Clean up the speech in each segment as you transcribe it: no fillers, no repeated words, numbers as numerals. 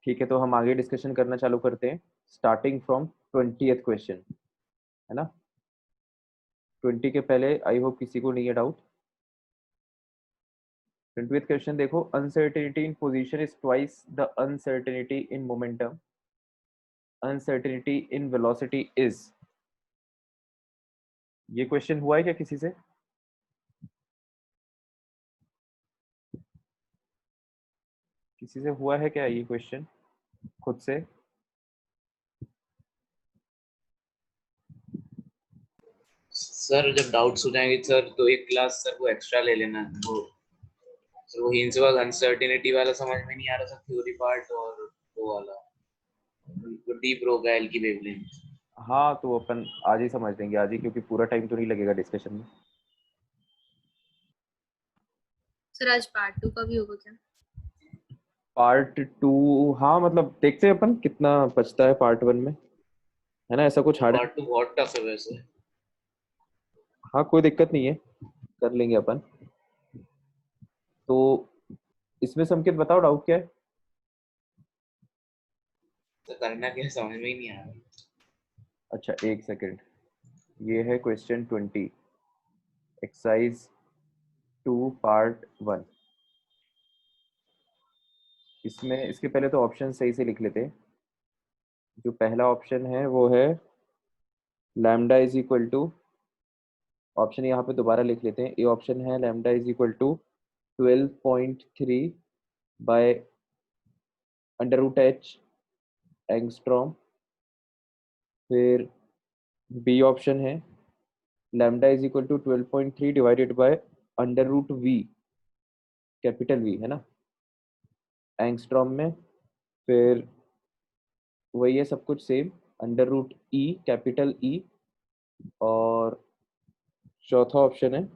ठीक है, तो हम आगे डिस्कशन करना चालू करते हैं स्टार्टिंग फ्रॉम 20th क्वेश्चन, है ना। 20 के पहले आई होप किसी को नहीं है डाउट। 20th क्वेश्चन देखो, uncertainty in position is twice the uncertainty in momentum, uncertainty in velocity is. ये क्वेश्चन हुआ है क्या किसी से? किसी से हुआ है क्या ये क्वेश्चन खुद से? सर जब डाउट्स हो जाएंगे सर तो एक क्लास सर वो एक्स्ट्रा ले लेना। वो सर वो हिंसबर्ग अनसर्टेनिटी वाला समझ में नहीं आ रहा सर, थ्योरी पार्ट और वो वाला डीप रोगाइल की वेवलेंथ। हाँ, तो अपन आज ही समझ लेंगे, आज ही, क्योंकि पूरा टाइम तो नहीं लगेगा डिस्कशन में। सर आज पार्ट 2 का भी होगा क्या? पार्ट 2, हाँ मतलब देखते हैं अपन कितना बचता है पार्ट 1 में, है ना। ऐसा कुछ हार्ड, पार्ट 2 बहुत टफ है वैसे। हाँ कोई दिक्कत नहीं है, कर लेंगे अपन। तो इसमें संकेत बताओ डाउट क्या है? तो करना क्या समझ में ही नहीं आ रहा। अच्छा एक सेकंड, ये है क्वेश्चन 20, एक्सरसाइज 2 पार्ट 1। इसमें इसके पहले तो ऑप्शन सही से लिख लेते हैं। जो पहला ऑप्शन है वो है lambda is equal to, option यहाँ पे दोबारा लिख लेते हैं। ये ऑप्शन है lambda is equal to 12.3 by under root H angstrom. फिर बी ऑप्शन है lambda is equal to 12.3 divided by under root V, capital V, है ना, एंगस्ट्रॉम में। फिर वही है सब कुछ same, under root E, capital E. और चौथा ऑप्शन है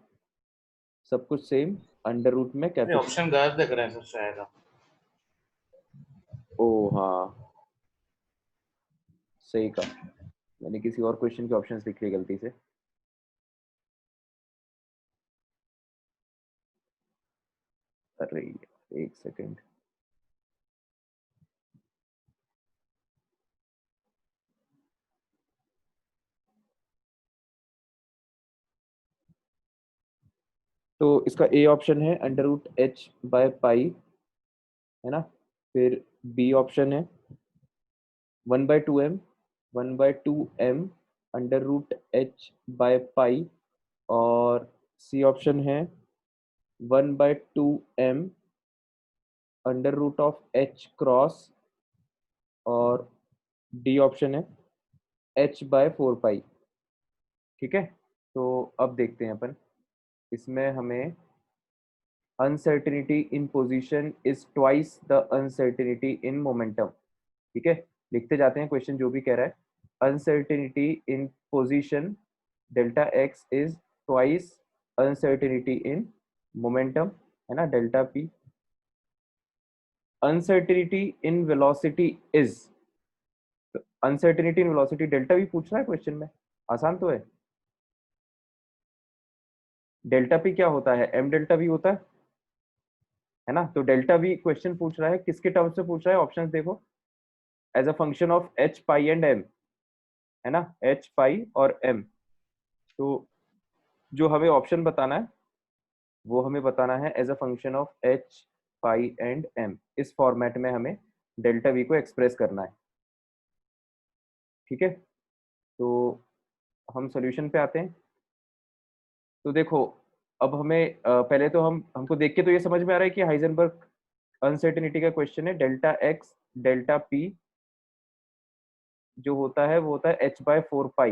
सब कुछ सेम, अंडर रूट में कैपिटल। ऑप्शन गलत लग रहा है सर शायद। ओ हाँ, सही कहा, मैंने किसी और क्वेश्चन के ऑप्शंस लिख लिए गलती से। अरे एक सेकंड, तो इसका ए ऑप्शन है under root H by pi, है ना। फिर बी ऑप्शन है 1/2m, 1/2m under root H by pi. और सी ऑप्शन है 1/2m under root of H cross. और डी ऑप्शन है h/4 पाई। ठीक है, तो अब देखते हैं अपन, इसमें हमें uncertainty in position is twice the uncertainty in momentum. ठीक है, लिखते जाते हैं क्वेश्चन जो भी कह रहा है। Uncertainty in position delta x is twice uncertainty in momentum, है ना, delta P. Uncertainty in velocity is, uncertainty in velocity delta we पूछ रहा है क्वेश्चन में, आसान तो है। डेल्टा पी क्या होता है? एम डेल्टा वी होता है ना। तो डेल्टा वी क्वेश्चन पूछ रहा है किसके टर्म्स में पूछ रहा है? ऑप्शंस देखो, as a function of H pi and M, है ना, एच पाई और एम। तो जो हमें ऑप्शन बताना है वो हमें बताना है as a function of H pi and M. इस फॉर्मेट में हमें डेल्टा वी को एक्सप्रेस करना है। ठीक है, तो हम सॉल्यूशन पे आते हैं। तो देखो, अब हमें पहले तो हमको देख के तो ये समझ में आ रहा है कि हाइजेनबर्ग अनसर्टेनिटी का क्वेश्चन है। डेल्टा एक्स डेल्टा पी जो होता है वो होता है h/4 पाई,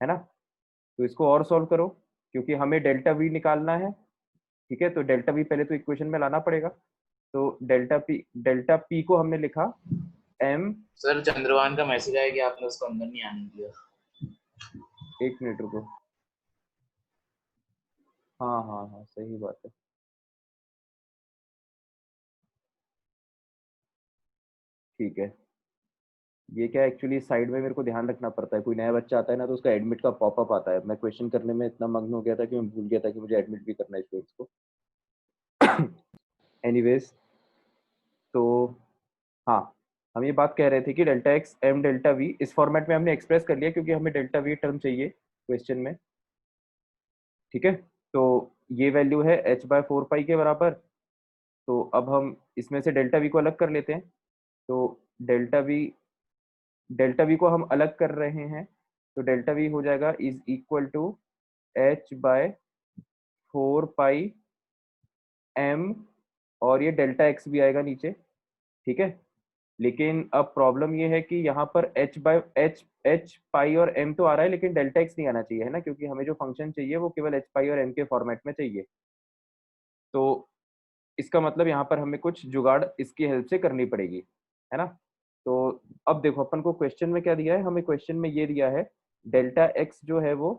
है ना। तो इसको और सॉल्व करो, क्योंकि हमें डेल्टा वी निकालना है। ठीक है, तो डेल्टा वी पहले तो इक्वेशन में लाना पड़ेगा। तो डेल्टा पी को हमने लिखा एम। सर चंद्रवान का मैसेज आया कि आपने उसको अंदर नहीं आने दिया। एक मिनट रुको, हाँ हाँ हाँ सही बात है। ठीक है, ये क्या एक्चुअली साइड में मेरे को ध्यान रखना पड़ता है, कोई नया बच्चा आता है ना तो उसका एडमिट का पॉपअप आता है। मैं क्वेश्चन करने में इतना मग्न हो गया था कि मैं भूल गया था कि मुझे एडमिट भी करना है स्टूडेंट्स को। एनीवेज, तो हाँ, हम ये बात कह रहे थे कि delta X M delta V इस फॉर्मेट में हमने एक्सप्रेस कर लिया क्योंकि हमें डेल्टा वी टर्म चाहिए क्वेश्चन में। ठीक है, तो ये वैल्यू है h बाय 4 पाई के बराबर। तो अब हम इसमें से डेल्टा वी को अलग कर लेते हैं। तो डेल्टा वी को हम अलग कर रहे हैं, तो डेल्टा वी हो जाएगा is equal to h by 4 pi m, और ये डेल्टा एक्स भी आएगा नीचे। ठीक है, लेकिन अब प्रॉब्लम ये है कि यहाँ पर एच पाई और एम तो आ रहा है लेकिन डेल्टा एक्स नहीं आना चाहिए, है ना, क्योंकि हमें जो फंक्शन चाहिए वो केवल एच पाई और एम के फॉर्मेट में चाहिए। तो इसका मतलब यहाँ पर हमें कुछ जुगाड़ इसकी हेल्प से करनी पड़ेगी, है ना। तो अब देखो अपन को क्वेश्चन में क्या दिया है, हमें क्वेश्चन में ये दिया है डेल्टा एक्स जो है वो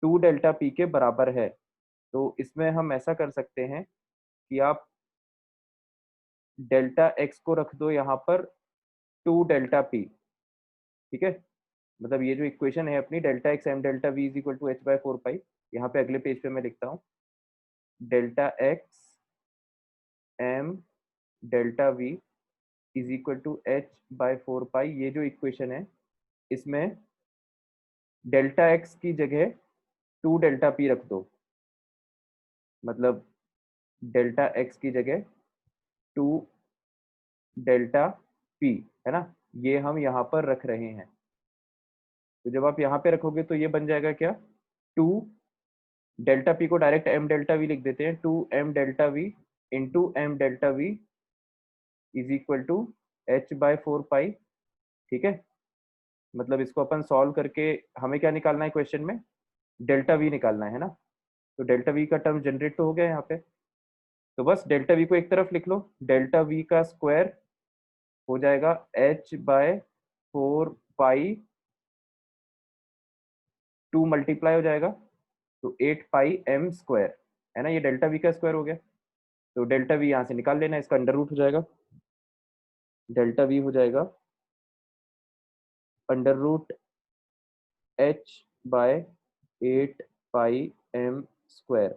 2 डेल्टा पी के बराबर है। तो इसमें हम ऐसा कर सकते हैं कि आप डेल्टा एक्स को रख दो यहाँ पर 2 डेल्टा पी। ठीक है, मतलब ये जो इक्वेशन है अपनी delta X M delta V is equal to H by 4 pi, यहाँ पे अगले पेज पे मैं लिखता हूँ delta X M delta V is equal to H by 4 pi. ये जो इक्वेशन है इसमें डेल्टा एक्स की जगह 2 डेल्टा पी रख दो, मतलब डेल्टा एक्स की जगह 2 डेल्टा पी, है ना, ये हम यहाँ पर रख रहे हैं। तो जब आप यहाँ पे रखोगे तो ये बन जाएगा क्या, 2 डेल्टा पी को डायरेक्ट एम डेल्टा वी लिख देते हैं, 2 M delta V into M delta V is equal to H by 4 pi. ठीक है, मतलब इसको अपन सॉल्व करके हमें क्या निकालना है क्वेश्चन में, डेल्टा वी निकालना है ना। तो डेल्टा वी का टर्म जनरेट तो हो गया यहाँ पे, तो बस डेल्टा वी को एक तरफ लिख लो, डेल्टा वी का स्क्वायर हो जाएगा एच बाय 4 पाई, 2 मल्टीप्लाई हो जाएगा तो 8 पाई एम स्क्वायर, है ना, ये डेल्टा वी का स्क्वायर हो गया। तो डेल्टा वी यहाँ से निकाल लेना, इसका अंडर रूट हो जाएगा, डेल्टा वी हो जाएगा अंडर रूट एच बाय 8 पाई एम स्क्वायर।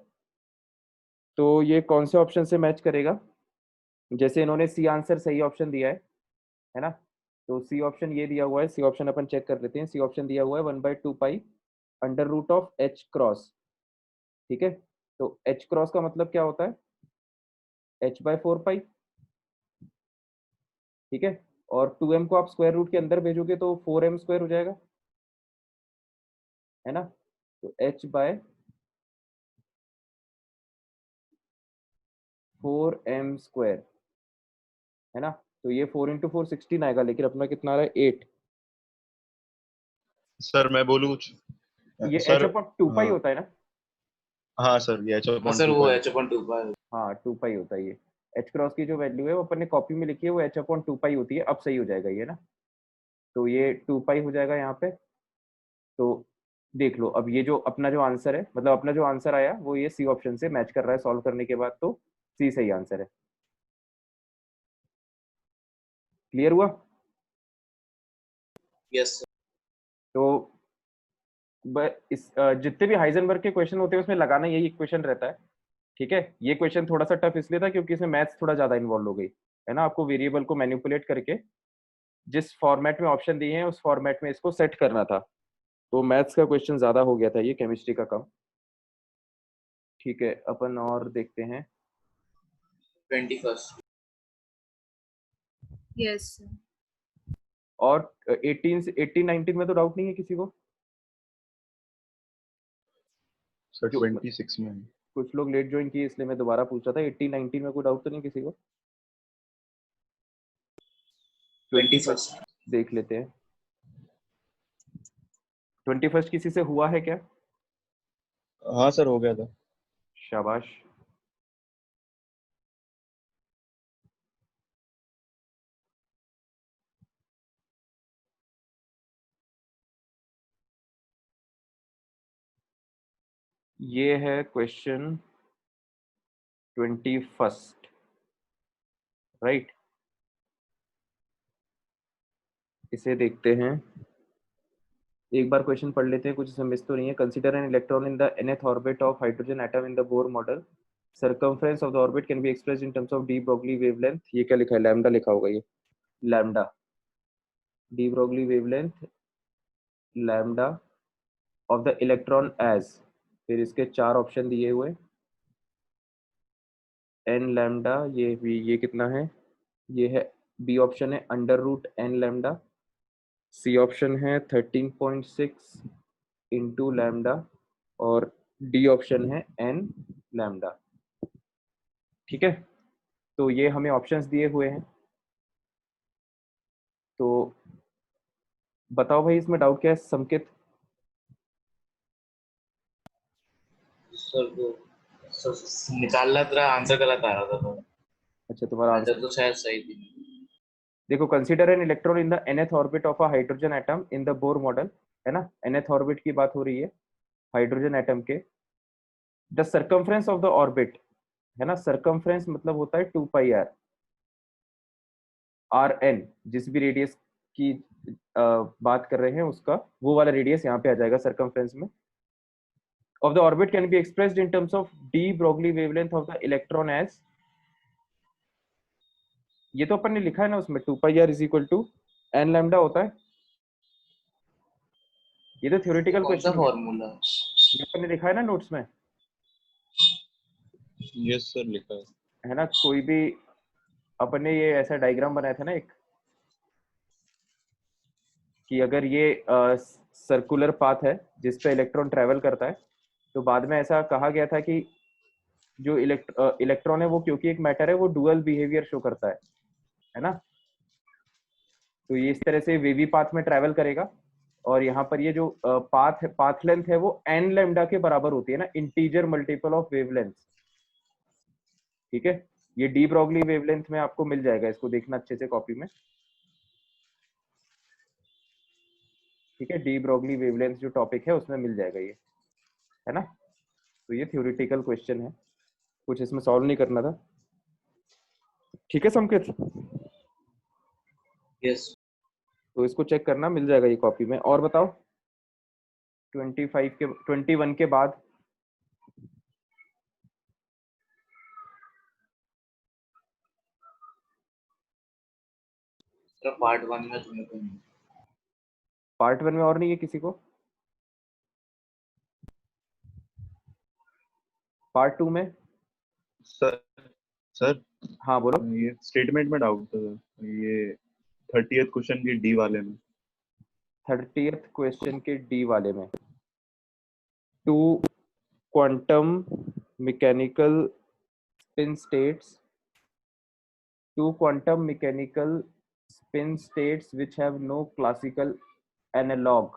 तो ये कौन से ऑप्शन से मैच करेगा, जैसे इन्होंने सी आंसर सही ऑप्शन दिया है ना, तो सी ऑप्शन ये दिया हुआ है, सी ऑप्शन अपन चेक कर लेते हैं। सी ऑप्शन दिया हुआ है 1/2 pi under root of H cross. ठीक है, तो एच क्रॉस का मतलब क्या होता है, एच बाय 4 पाई। ठीक है, और 2m को आप स्क्वायर रूट के अंदर भेजोगे तो 4m स्क्वायर हो जाएगा, है ना। तो h बाय 4m स्क्वायर, है ना। तो ये 4 इंटू 4 16 आएगा, लेकिन अपना कितना आ रहा है 8। सर मैं बोलूँ कुछ? ये सर h अपॉन 2 पाई होता है ना। हाँ सर, ये h हाँ अपॉन सर 2 वो पाई। h upon 2 पाई। हाँ 2 पाई होता है ये, एच क्रॉस की जो वैल्यू है वो अपन ने कॉपी में लिखी है, वो h अपॉन 2 पाई होती है। अब सही हो जाएगा ये ना, तो ये 2 पाई हो जाएगा यहाँ पे। तो देख लो, अब ये जो अपना जो आंसर है, मतलब अपना जो आंसर आया वो ये सी ऑप्शन से मैच कर रहा है सॉल्व करने के बाद, तो सी सही आंसर है। क्लियर हुआ। यस तो जितने भी हाइजेनबर्ग के क्वेश्चन होते हैं उसमें लगाना यही इक्वेशन रहता है। ठीक है, ये क्वेश्चन थोड़ा सा टफ इसलिए था क्योंकि इसमें मैथ्स थोड़ा ज्यादा इन्वॉल्व हो गई, है ना। आपको वेरिएबल को मैनिपुलेट करके जिस फॉर्मेट में ऑप्शन दिए हैं उस फॉर्मेट में इसको सेट करना था, तो मैथ्स का क्वेश्चन ज्यादा हो गया था, ये केमिस्ट्री का कम। ठीक है, अपन और देखते हैं। 21st। यस और 18 से 18 19 में तो डाउट नहीं है किसी को, सर जो 26 में। कुछ लोग लेट ज्वाइन किए इसलिए मैं दोबारा पूछ रहा था। 18 19 में कोई डाउट तो नहीं किसी को। 21 देख लेते हैं। 21 किसी से हुआ है क्या? हाँ सर, हो गया था। शाबाश। ये है क्वेश्चन 21, राइट। इसे देखते हैं, एक बार क्वेश्चन पढ़ लेते हैं, कुछ इसमें मिस तो नहीं है। Consider an electron in the nth orbit of hydrogen atom in the Bohr model, circumference of the orbit can be expressed in terms of de Broglie wavelength. ये क्या लिखा है, लैम्डा लिखा होगा ये। Lambda, de Broglie wavelength lambda of the electron as, फिर इसके 4 option दिए हुए, एन लैम्डा, ये कितना है, ये है, बी ऑप्शन है under root N lambda, C option है 13.6 इंटू लैम्डा, और डी ऑप्शन है एन लैम्डा। ठीक है, तो ये हमें ऑप्शंस दिए हुए हैं। तो बताओ भाई इसमें डाउट क्या है संकेत? सर वो निकाल रहा था, आंसर गलत आ रहा था तो अच्छा, तुम्हारा आंसर आंसर तो शायद सही थी। देखो, consider an electron in the nth orbit of a hydrogen atom in the Bohr model, है ना, nth ऑर्बिट की बात हो रही है हाइड्रोजन एटम के। The circumference of the orbit, है ना, सर्कमफ्रेंस मतलब होता है 2πr, आर एन जिस भी रेडियस की बात कर रहे हैं उसका वो वाला रेडियस यहाँ पे आ जाएगा सर्कमफ्रेंस में। Of the orbit can be expressed in terms of de Broglie wavelength of the electron as, ये तो अपन ने लिखा है ना उसमें 2πr is equal to N lambda होता है, ये तो थ्योरेटिकल कौन सा क्वेश्चन है, फॉर्मूला? ये अपन ने लिखा है ना नोट्स में, यस सर लिखा है। है ना। कोई भी अपन ने ये ऐसा डायग्राम बनाया था ना एक, कि अगर ये सर्कुलर पाथ है जिस पे इलेक्ट्रॉन ट्रेवल करता है, तो बाद में ऐसा कहा गया था कि जो इलेक्ट्रॉन है वो क्योंकि एक मैटर है वो डुअल बिहेवियर शो करता है ना। तो ये इस तरह से वेवी पाथ में ट्रेवल करेगा, और यहाँ पर ये जो पाथ लेंथ है वो एन लैम्डा के बराबर होती है ना, इंटीजर मल्टीपल ऑफ वेवलेंथ। ठीक है, ये डी ब्रोगली वेवलेंथ में आपको मिल जाएगा, इसको देखना अच्छे से कॉपी में। ठीक है, डी ब्रोगली वेवलेंथ जो टॉपिक है उसमें मिल जाएगा ये, है ना। तो ये थ्योरेटिकल क्वेश्चन है, कुछ इसमें सॉल्व नहीं करना था। ठीक है संकेत, यस तो इसको चेक करना, मिल जाएगा ये कॉपी में। और बताओ 21 के बाद सर पार्ट 1 में तुम्हें को नहीं। पार्ट 1 में और नहीं है किसी को? पार्ट 2 में? सर सर हाँ बोलो। ये स्टेटमेंट में डाउट था सर, ये 30th क्वेश्चन की डी वाले में। 30th क्वेश्चन के डी वाले में, two quantum mechanical spin states, two quantum mechanical spin states which have no classical analog,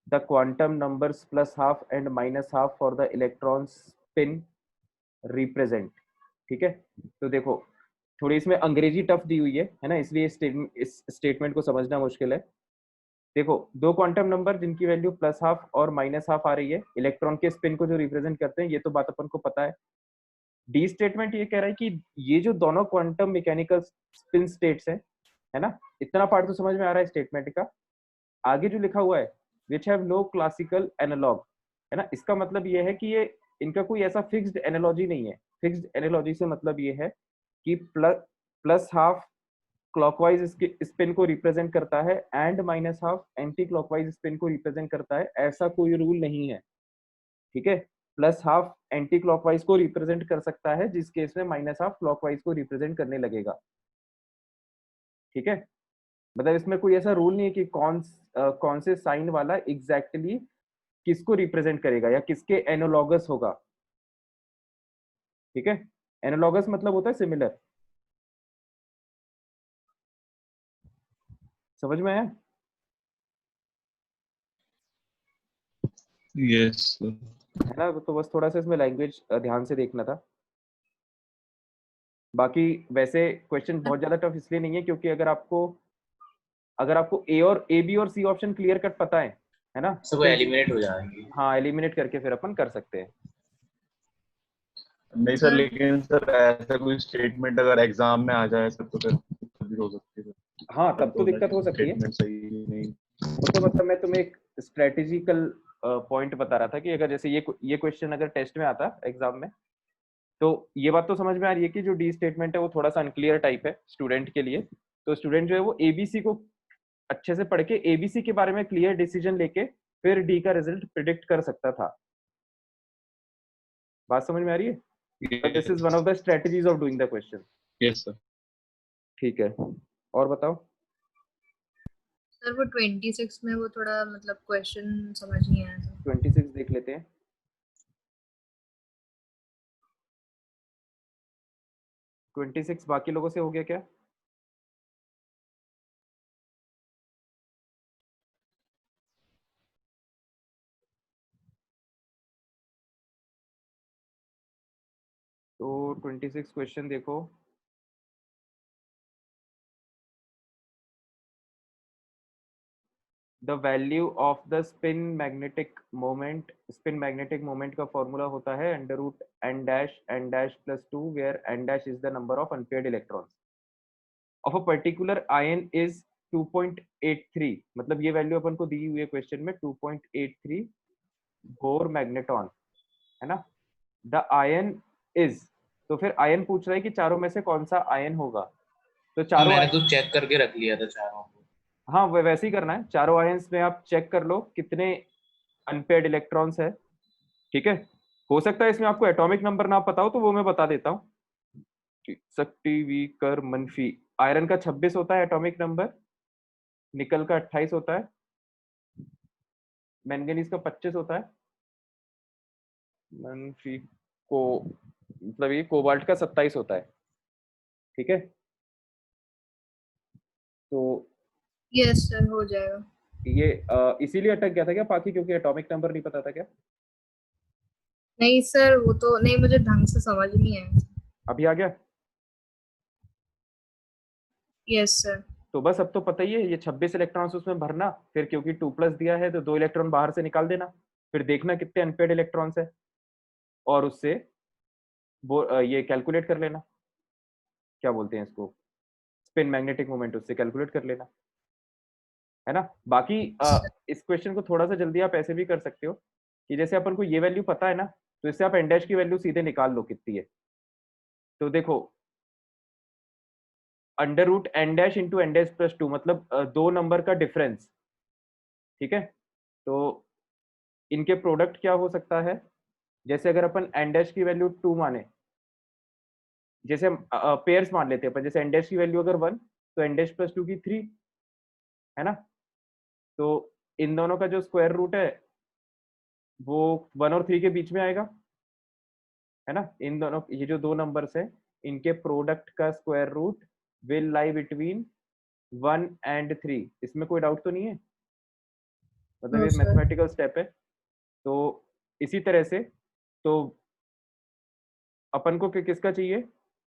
the quantum numbers plus half and minus half for the electron spin represent। ठीक है, तो देखो थोड़ी इसमें अंग्रेजी टफ दी हुई है ना, इसलिए इस स्टेटमेंट को समझना मुश्किल है। देखो, दो क्वांटम नंबर जिनकी वैल्यू प्लस हाफ और माइनस हाफ आ रही है, इलेक्ट्रॉन के स्पिन को जो रिप्रेजेंट करते हैं, ये तो बात अपन को पता है। डी स्टेटमेंट ये कह रहा है कि ये जो दोनों क्वांटम मैकेनिकल स्पिन स्टेट्स हैं, है ना, इतना पार्ट तो समझ में आ रहा है स्टेटमेंट का। आगे जो लिखा हुआ है which have no classical analogue, है ना, इसका मतलब ये है कि ये इनका कोई ऐसा फिक्स्ड एनालॉजी नहीं है। फिक्स्ड एनालॉजी से मतलब ये है कि प्लस हाफ क्लॉकवाइज स्पिन को रिप्रेजेंट करता है and minus half anti clockwise spin को रिप्रेजेंट करता है, ऐसा कोई रूल नहीं है। ठीक है, प्लस हाफ एंटी क्लॉकवाइज को रिप्रेजेंट कर सकता है, जिस केस में माइनस हाफ क्लॉकवाइज को रिप्रेजेंट करने लगेगा। ठीक है, मतलब इसमें कोई ऐसा रूल नहीं है कि कौन से साइन वाला एग्जैक्टली किसको रिप्रेजेंट करेगा या किसके एनालॉगस होगा। ठीक है, एनालॉगस मतलब होता है सिमिलर, समझ में आया? यस है ना, तो बस थोड़ा सा इसमें लैंग्वेज ध्यान से देखना था। बाकी वैसे क्वेश्चन बहुत ज्यादा टफ इसलिए नहीं है क्योंकि अगर आपको ए बी और सी ऑप्शन क्लियर कट पता है ना, सब तो फिर एलिमिनेट हो जाएंगे। हाँ एलिमिनेट करके फिर अपन कर सकते हैं। नहीं सर, लेकिन सर ऐसा कोई स्टेटमेंट अगर एग्जाम में आ जाए सर तो फिर दिक्कत भी हो सकती है। हाँ तब तो दिक्कत हो सकती है। स्टेटमेंट सही नहीं। वो तो मतलब मैं तुम्हें एक स्ट्रेटेजिकल पॉइंट बता रहा था कि अगर जैसे ये क्वेश्चन अगर टेस्ट में आता एग्जाम में, तो ये बात तो समझ में आ रही है कि जो डी स्टेटमेंट है वो थोड़ा सा अनक्लियर टाइप है स्टूडेंट के लिए, तो स्टूडेंट जो है वो एबीसी को अच्छे से पढ़ के एबीसी के बारे में क्लियर डिसीजन लेके फिर डी का रिजल्ट प्रिडिक्ट कर सकता था। बात समझ में आ रही है? This is one of the strategies of doing the question. Yes sir. ठीक है, और बताओ। सर वो 26 में वो थोड़ा मतलब क्वेश्चन समझ नहीं आया था। 26 देख लेते हैं। ट्वेंटी सिक्स बाकी लोगों से हो गया क्या? तो 26 क्वेश्चन देखो। The value of the spin magnetic moment का फॉर्मूला होता है under root n dash plus 2 where n dash is the number of unpaired electrons of a particular ion is 2.83। मतलब ये वैल्यू अपन को दी हुई है क्वेश्चन में 2.83 बोर मैग्नेटॉन, है ना। द आयन इज, तो फिर आयन पूछ रहा है कि चारों में से कौन सा आयन होगा। तो चारों मैंने तो चेक करके रख लिया था चारों को। हाँ वैसे ही करना है। चारों आयंस में आप चेक कर लो कितने अनपेयर्ड इलेक्ट्रॉन्स है। ठीक है, हो सकता है इसमें आपको एटॉमिक नंबर ना पता हो तो वो मैं बता देता हूँ। शक्ति वी कर मनफी। आयरन का 26 होता है एटॉमिक नंबर, निकल का 28 होता है, मैंगनीज का 25 होता है, मनफी को मतलब ये कोबाल्ट का 27 होता है। ठीक है, तो यस सर, हो जाएगा। ये इसीलिए अटक गया था क्या पाकि, क्योंकि एटॉमिक नंबर नहीं पता था क्या? नहीं सर, वो तो नहीं, मुझे ढंग से समझ नहीं आया। अभी आ गया? Yes sir. तो बस अब तो पता ही है, ये 26 इलेक्ट्रॉन्स उसमें भरना, फिर क्योंकि 2+ दिया है तो 2 इलेक्ट्रॉन बाहर से निकाल देना, फिर देखना कितने अनपेड इलेक्ट्रॉन्स है और उससे वो ये कैलकुलेट कर लेना, क्या बोलते हैं इसको, स्पिन मैग्नेटिक मोमेंट, उससे कैलकुलेट कर लेना, है ना। बाकी इस क्वेश्चन को थोड़ा सा जल्दी आप ऐसे भी कर सकते हो कि जैसे अपन को ये वैल्यू पता है ना, तो इससे आप एन डैश की वैल्यू सीधे निकाल लो कितनी है। तो देखो under root n dash into n dash plus 2 मतलब दो नंबर का डिफरेंस। ठीक है, तो इनके प्रोडक्ट क्या हो सकता है, जैसे अगर अपन n डैश की वैल्यू 2 माने, जैसे हम पेयर्स मान लेते हैं अपन, जैसे n डैश की वैल्यू अगर 1 तो n डैश प्लस 2 की 3, है ना। तो इन दोनों का जो स्क्वायर रूट है वो 1 और 3 के बीच में आएगा, है ना। इन दोनों, ये जो दो नंबर्स है इनके प्रोडक्ट का square root will lie between 1 and 3। इसमें कोई डाउट तो नहीं है, मतलब नो ये सर। मैथमेटिकल स्टेप है। तो इसी तरह से तो अपन को किसका चाहिए,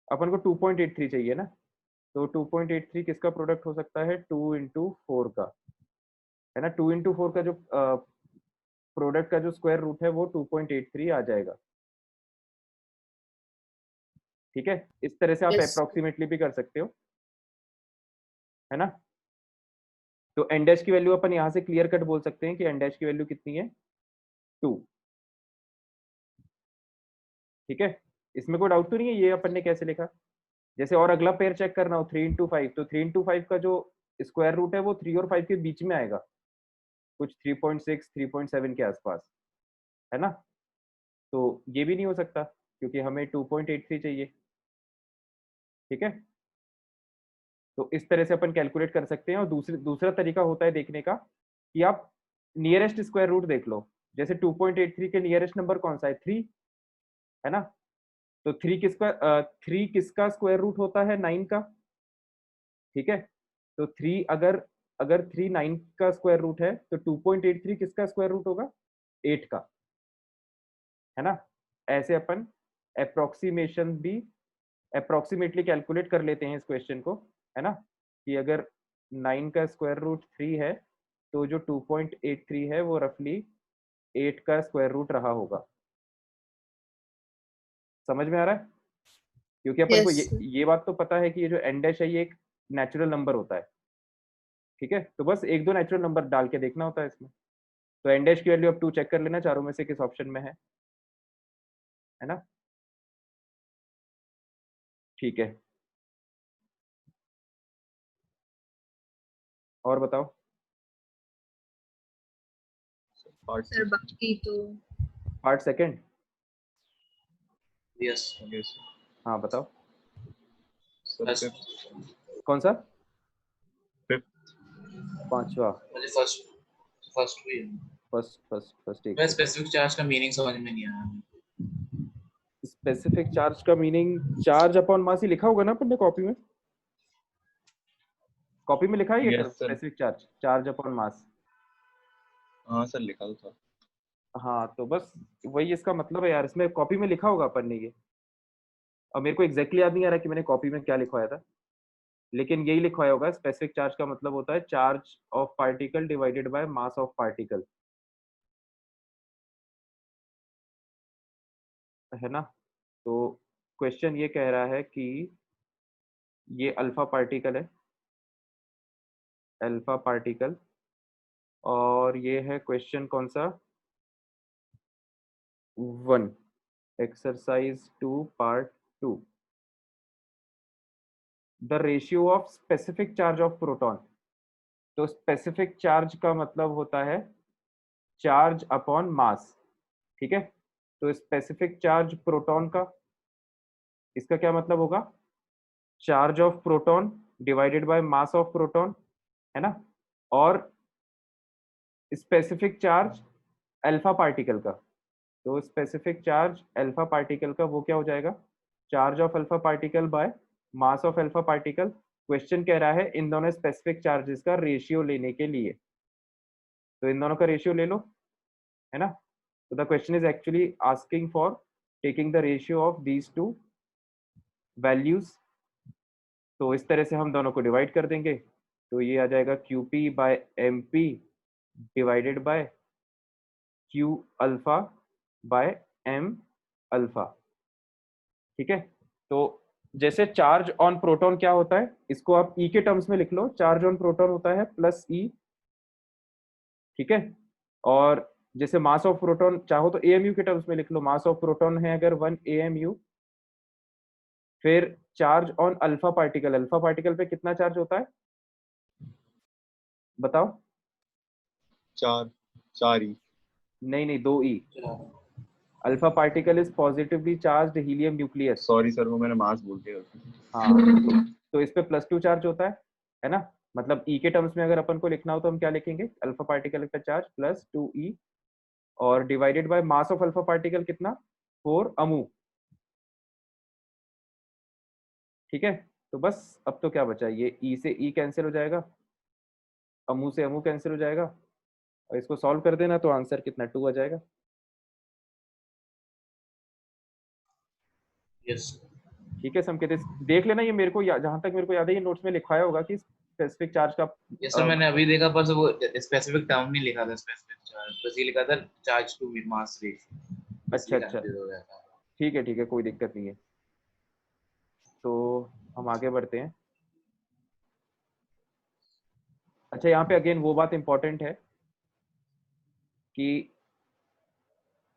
अपन को 2.83 चाहिए ना। तो 2.83 किसका प्रोडक्ट हो सकता है, 2 इंटू 4 का, है ना। 2 इंटू 4 का जो प्रोडक्ट का जो स्क्वायर रूट है वो 2.83 आ जाएगा। ठीक है, इस तरह से आप यस। अप्रोक्सीमेटली भी कर सकते हो, है ना। तो एन डैश की वैल्यू अपन यहाँ से क्लियर कट बोल सकते हैं कि एन डैश की वैल्यू कितनी है, 2। ठीक है, इसमें कोई डाउट तो नहीं है ये अपन ने कैसे लिखा। जैसे और अगला पेयर चेक करना हो 3 इंटू 5, तो 3 इंटू 5 का जो स्क्वायर रूट है वो 3 और 5 के बीच में आएगा, कुछ 3.6 3.7 के आसपास, है ना। तो ये भी नहीं हो सकता क्योंकि हमें 2.83 चाहिए। ठीक है, तो इस तरह से अपन कैलकुलेट कर सकते हैं। और दूसरा तरीका होता है देखने का कि आप नियरेस्ट स्क्वायर रूट देख लो। जैसे 2.83 के नियरेस्ट नंबर कौन सा है, 3, है ना। तो 3 किसका स्क्वायर रूट होता है, 9 का। ठीक है, तो 3 अगर अगर 3 9 का स्क्वायर रूट है तो 2.83 किसका स्क्वायर रूट होगा, 8 का, है ना। ऐसे अपन अप्रोक्सीमेशन भी अप्रोक्सीमेटली कैलकुलेट कर लेते हैं इस क्वेश्चन को, है ना। कि अगर 9 का स्क्वायर रूट 3 है तो जो 2.83 है वो रफली 8 का स्क्वायर रूट रहा होगा। समझ में आ रहा है? क्योंकि अपन को यस। ये बात तो पता है कि ये जो एन डैश है ये एक नेचुरल नंबर होता है। ठीक है, तो बस एक दो नेचुरल नंबर डाल के देखना होता है इसमें। तो एन डैश की वैल्यू अब 2 चेक कर लेना चारों में से किस ऑप्शन में है ना। ठीक है, और बताओ। पार्ट सर बाकी तो पार्ट सेकंड। यस यस हाँ बताओ। सर बस कौन सा? फिफ्थ पांचवा। मुझे फर्स्ट फर्स्ट भी फर्स्ट एक मैं सेकंड। स्पेसिफिक चार्ज का मीनिंग समझ में नहीं आया। स्पेसिफिक चार्ज का मीनिंग चार्ज अपॉन मास ही लिखा होगा ना अपन ने कॉपी में। कॉपी में लिखा है ये term yes sir specific charge, charge upon mass. हाँ सर लिखा तो था हाँ तो बस वही इसका मतलब है यार, इसमें कॉपी में लिखा होगा अपन ने ये। और मेरे को एग्जैक्टली याद नहीं आ रहा कि मैंने कॉपी में क्या लिखवाया था, लेकिन यही लिखवाया होगा। स्पेसिफिक चार्ज का मतलब होता है charge of particle divided by mass of particle, है ना। तो क्वेश्चन ये कह रहा है कि ये अल्फा पार्टिकल है, अल्फा पार्टिकल, और ये है क्वेश्चन कौन सा, 1, exercise 2 part 2, the ratio of specific charge of proton. तो स्पेसिफिक चार्ज का मतलब होता है चार्ज अपॉन मास, ठीक है। तो स्पेसिफिक चार्ज प्रोटॉन का, इसका क्या मतलब होगा, charge of proton divided by mass of proton, है ना। और स्पेसिफिक चार्ज अल्फा पार्टिकल का, तो स्पेसिफिक चार्ज अल्फा पार्टिकल का वो क्या हो जाएगा, charge of alpha particle by mass of alpha particle. Question कह रहा है इन दोनों स्पेसिफिक चार्जेस का रेशियो लेने के लिए, तो इन दोनों का रेशियो ले लो, है ना। तो the question is actually asking for taking the ratio of these two values. तो इस तरह से हम दोनों को डिवाइड कर देंगे, तो ये आ जाएगा QP by MP divided by Q alpha by M alpha, ठीक है। तो जैसे चार्ज ऑन प्रोटॉन क्या होता है, इसको आप E के टर्म्स में लिख लो, चार्ज ऑन प्रोटॉन होता है प्लस E, ठीक है। और जैसे मास ऑफ प्रोटॉन चाहो तो AMU के टर्म्स में लिख लो, मास ऑफ प्रोटॉन है अगर 1 AMU। फिर चार्ज ऑन अल्फा पार्टिकल पे कितना चार्ज होता है बताओ। चार चार ही नहीं नहीं, 2E। Alpha particle is positively charged helium nucleus. Sorry sir वो मैंने मास बोल दिया हाँ तो इस पे +2 चार्ज होता है ना। मतलब E के टर्म्स में अगर अपन को लिखना हो तो हम क्या लिखेंगे, अल्फा पार्टिकल का चार्ज +2E, और divided by mass of alpha particle कितना, 4 अमू, ठीक है। तो बस अब तो क्या बचा, ये E से E कैंसिल हो जाएगा, अमू से अमू कैंसिल हो जाएगा, और इसको सॉल्व कर देना तो आंसर कितना 2 आ जाएगा। यस ठीक है संकेत, देख लेना, ये मेरे को जहां तक मेरे को याद है ये नोट्स में लिखवाया होगा कि स्पेसिफिक चार्ज का यस सर मैंने अभी देखा पर वो स्पेसिफिक टर्म नहीं लिखा था स्पेसिफिक चार्ज, बस ये लिखा था चार्ज टू मास रेशियो, अच्छा इसलिए अच्छा, कंफ्यूज हो गया था। ठीक है कोई दिक्कत नहीं है। तो हम आगे बढ़ते हैं। अच्छा यहाँ पे अगेन वो बात इंपॉर्टेंट है कि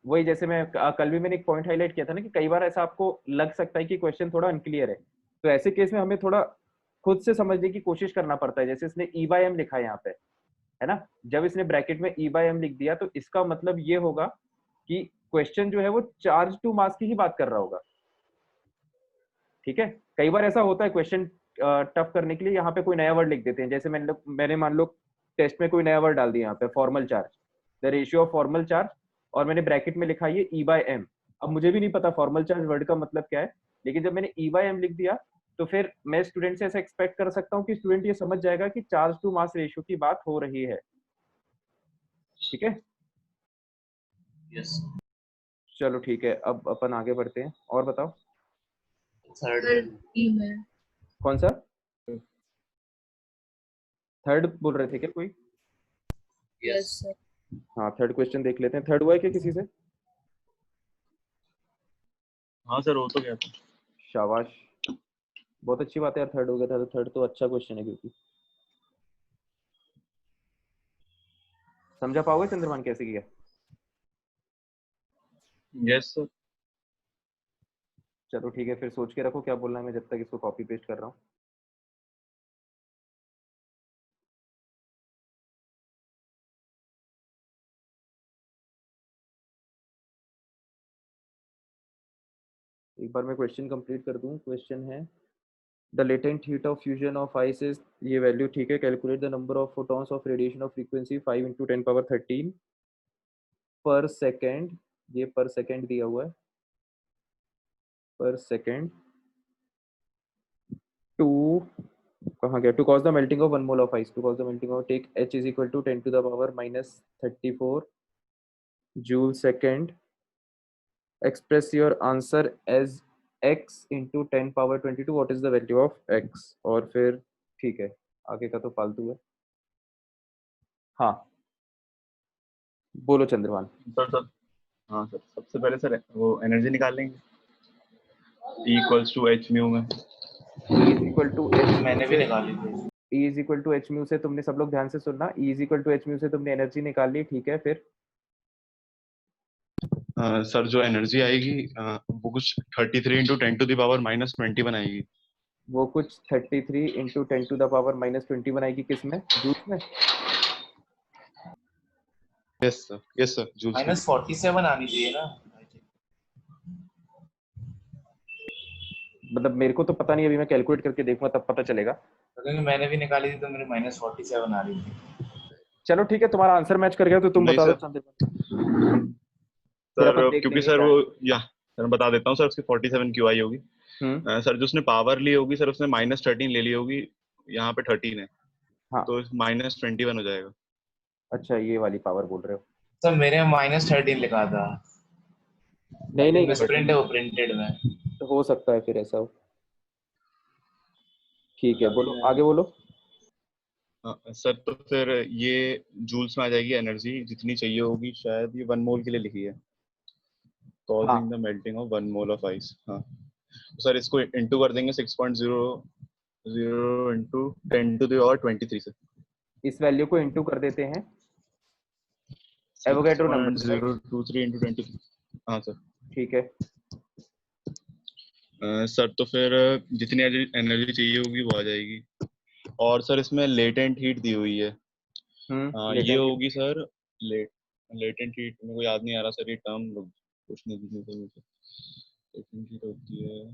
वही जैसे मैं कल भी मैंने एक पॉइंट हाईलाइट किया था ना कि कई बार ऐसा आपको लग सकता है कि क्वेश्चन थोड़ा अनक्लियर है, तो ऐसे केस में हमें थोड़ा खुद से समझने की कोशिश करना पड़ता है। जैसे इसने E/M लिखा है यहाँ पे, है ना। जब इसने ब्रैकेट में E/M लिख दिया तो इसका मतलब ये होगा कि क्वेश्चन जो है वो चार्ज टू मास की ही बात कर रहा होगा, ठीक है। कई बार ऐसा होता है क्वेश्चन टफ करने के लिए यहाँ पे कोई नया वर्ड लिख देते हैं, जैसे मैंने मान लो टेस्ट में कोई नया वर्ड डाल दिया यहाँ पे, formal charge, the ratio of formal charge, और मैंने ब्रैकेट में लिखा ये E/M। अब मुझे भी नहीं पता फॉर्मल चार्ज वर्ड का मतलब क्या है, लेकिन जब मैंने E/M लिख दिया तो फिर मैं स्टूडेंट से ऐसा एक्सपेक्ट कर सकता हूँ कि स्टूडेंट ये समझ जाएगा कि चार्ज टू मास रेशियो की बात हो रही है, ठीक है। यस चलो ठीक है, अब अपन आगे बढ़ते हैं, और बताओ। थर्ड सर ई में कौन सा थर्ड बोल रहे थे क्या कोई? Yes yes sir. हाँ थर्ड क्वेश्चन देख लेते हैं, थर्ड हुआ है क्या किसी से? हाँ सर हो तो गया था शाबाश, बहुत अच्छी बात है यार, थर्ड हो गया था, तो थर्ड तो अच्छा क्वेश्चन है, क्योंकि समझा पाओगे चंद्रमान कैसे किया? यस सर चलो ठीक है, फिर सोच के रखो क्या बोलना है, मैं जब तक इसको कॉपी पेस्ट कर रहा हूँ। एक बार मैं क्वेश्चन कंप्लीट कर दूं। क्वेश्चन है the latent heat of fusion of ice is, ये वैल्यू ठीक है, calculate the number of photons of radiation of frequency 5 × 10⁻13 पर सेकेंड, ये पर सेकेंड दिया हुआ है, पर सेकेंड टू, कहाँ गया, to cause the melting of 1 मोल of ice, to cause the melting of, take h is equal to 10⁻34 joule second, express your answer as x into 10⁻22, what is the value of x, और फिर ठीक है, आगे का तो फालतू है। हाँ बोलो चंद्रभान। सर हाँ सर, सबसे पहले सर वो एनर्जी निकाल लेंगे इक्वल्स टू एच म्यू में। E is equal to h, मैंने भी निकाली थी। E is equal to h mu से तुमने, सब लोग ध्यान से सुनना, E is equal to h mu से तुमने एनर्जी निकाल ली, ठीक है, फिर सर जो एनर्जी आएगी वो कुछ 33 × 10⁻⁻21 आएगी। वो कुछ 33 × 10⁻⁻21 आएगी, किस में, जूल्स में? यस सर जूल्स में। -47 आनी चाहिए ना। मतलब मेरे को तो पता नहीं, अभी मैं कैलकुलेट करके देखूंगा तब पता चलेगा। क्योंकि मैंने भी निकाली थी तो मेरे -47 आ रही थी। चलो ठीक है, तुम्हारा आंसर मैच कर गया तो तुम नहीं बता दो सर। चंद्रभान, फिर अपन सर देख क्योंकि लेंगे सर क्या वो है। या सर मैं बता देता हूँ सर, उसकी 47 क्यों आई होगी। सर जो उसने पावर ली होगी सर, उसने -13 ले ली होगी, यहाँ पे 13 है, हाँ तो -21 हो जाएगा। अच्छा, ये वाली पावर बोल रहे हो? सर मेरे में -13 लिखा था, नहीं नहीं, मिसप्रिंट है वो प्रिंटेड में। हो सकता है फिर ऐसा हो। ठीक है, बोलो आगे बोलो। सर तो फिर ये जूल्स में आ जाएगी एनर्जी, जितनी चाहिए होगी, शायद ये 1 मोल के लिए लिखी है, हाँ causing the melting of 1 mole of ice। हाँ तो सर इसको इंटू कर देंगे 6.00 × 10⁻23 से। इस वैल्यू को इंटू कर देते हैं एवोगैड्रो नंबर से, राइट? 6.023 × 23। हाँ सर। ठीक है, सर तो फिर जितनी एनर्जी चाहिए होगी वो आ जाएगी, और सर इसमें लेटेंट हीट दी हुई है। ये लेटेंट होगी सर लेटेंट हीट, मेरे को याद नहीं आ रहा सर ये टर्म, कुछ नहीं दीजिए सर मुझे। लेटेंट हीट होती है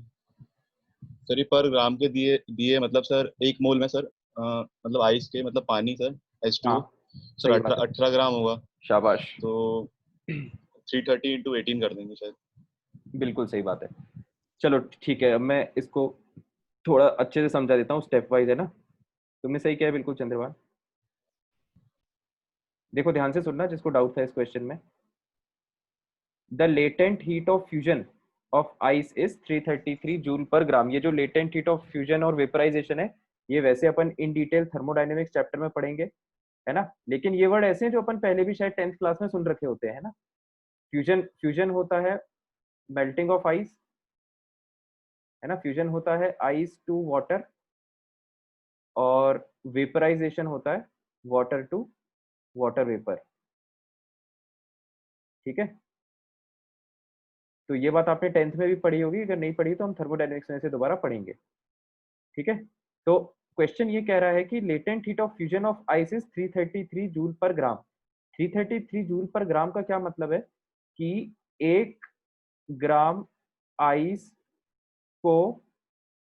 सर, ये पर ग्राम के दिए दिए, मतलब सर 1 मोल में सर मतलब आइस के, मतलब पानी सर H2O हाँ सर सही बात है, 18 ग्राम होगा, शाबाश, तो 330 × 18 कर देंगे शायद। बिल्कुल सही बात है। चलो ठीक है, अब मैं इसको थोड़ा अच्छे से समझा देता हूँ, स्टेप वाइज है ना। तुमने सही किया है बिल्कुल चंद्रभान। देखो ध्यान से सुनना जिसको डाउट था इस क्वेश्चन में। The latent heat of fusion of ice is 333 joule per gram. ये जो लेटेंट हीट ऑफ फ्यूजन और वेपराइजेशन है, ये वैसे अपन इन डिटेल थर्मोडायनेमिक्स चैप्टर में पढ़ेंगे, है ना, लेकिन ये वर्ड ऐसे हैं जो अपन पहले भी शायद 10th क्लास में सुन रखे होते हैं, है ना। फ्यूजन, फ्यूजन होता है मेल्टिंग ऑफ आइस, है ना, फ्यूजन होता है आइस टू वाटर, और वेपराइजेशन होता है वाटर टू वाटर वेपर, ठीक है। तो ये बात आपने 10th में भी पढ़ी होगी, अगर नहीं पढ़ी तो हम थर्मोडायनेमिक्स में से दोबारा पढ़ेंगे, ठीक है। तो क्वेश्चन ये कह रहा है कि latent heat of fusion of ice is 333 joule per gram. 333 joule per ग्राम का क्या मतलब है कि 1 ग्राम आइस को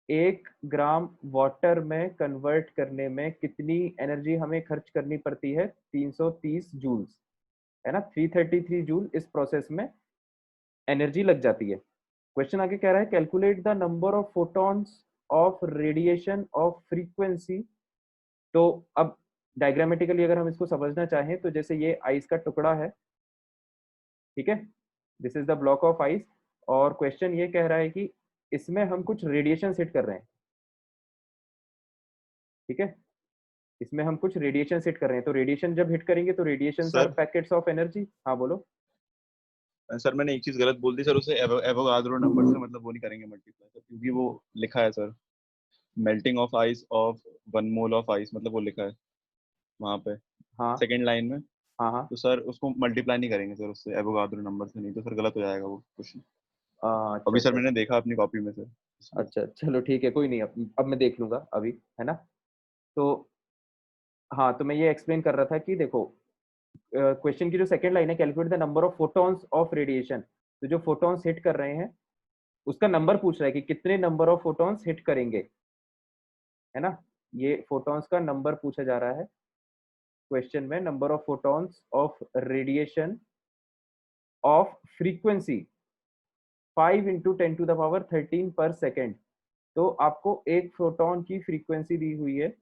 1 ग्राम वाटर में कन्वर्ट करने में कितनी एनर्जी हमें खर्च करनी पड़ती है? 330 जूल्स, है ना। 333 जूल इस प्रोसेस में एनर्जी लग जाती है। क्वेश्चन आगे कह रहा है calculate the number of photons of radiation of frequency. तो अब डायग्रामेटिकली अगर हम इसको समझना चाहें तो जैसे ये आइस का टुकड़ा है, ठीक है, this is the block of ice, और क्वेश्चन ये कह रहा है कि इसमें हम कुछ रेडिएशन सेट कर रहे हैं, ठीक है, इसमें हम कुछ रेडिएशन सेट कर रहे हैं। तो रेडिएशन जब हिट करेंगे तो radiation are sir packets of energy. हाँ बोलो। सर मैंने एक चीज गलत बोल दी सर, उसे एवोगाद्रो नंबर से मतलब वो नहीं करेंगे मल्टीप्लाई सर, क्योंकि वो लिखा है sir melting of ice of 1 मोल ऑफ आइस, मतलब वो लिखा है वहां पे हाँ सेकंड लाइन में। हाँ हाँ, तो सर उसको मल्टीप्लाई नहीं करेंगे सर उससे एवोगाद्रो नंबर से, नहीं तो सर गलत हो जाएगा वो क्वेश्चन। अच्छा अभी सर अच्छा मैंने देखा अपनी कॉपी में सर, इसलिए। अच्छा, चलो ठीक है, कोई नहीं, अब मैं देख लूंगा अभी, है ना। तो हाँ, तो मैं ये एक्सप्लेन कर रहा था कि देखो क्वेश्चन की जो सेकंड लाइन है, calculate the number of photons of radiation, तो जो फोटॉन्स हिट कर रहे हैं उसका नंबर पूछ रहा है कि कितने नंबर ऑफ फोटॉन्स हिट करेंगे, है ना। ये फोटॉन्स का नंबर पूछा जा रहा है क्वेश्चन में, number of photons of radiation of frequency 5 × 10⁻13 पर सेकेंड। तो आपको एक फोटोन की फ्रीक्वेंसी दी हुई है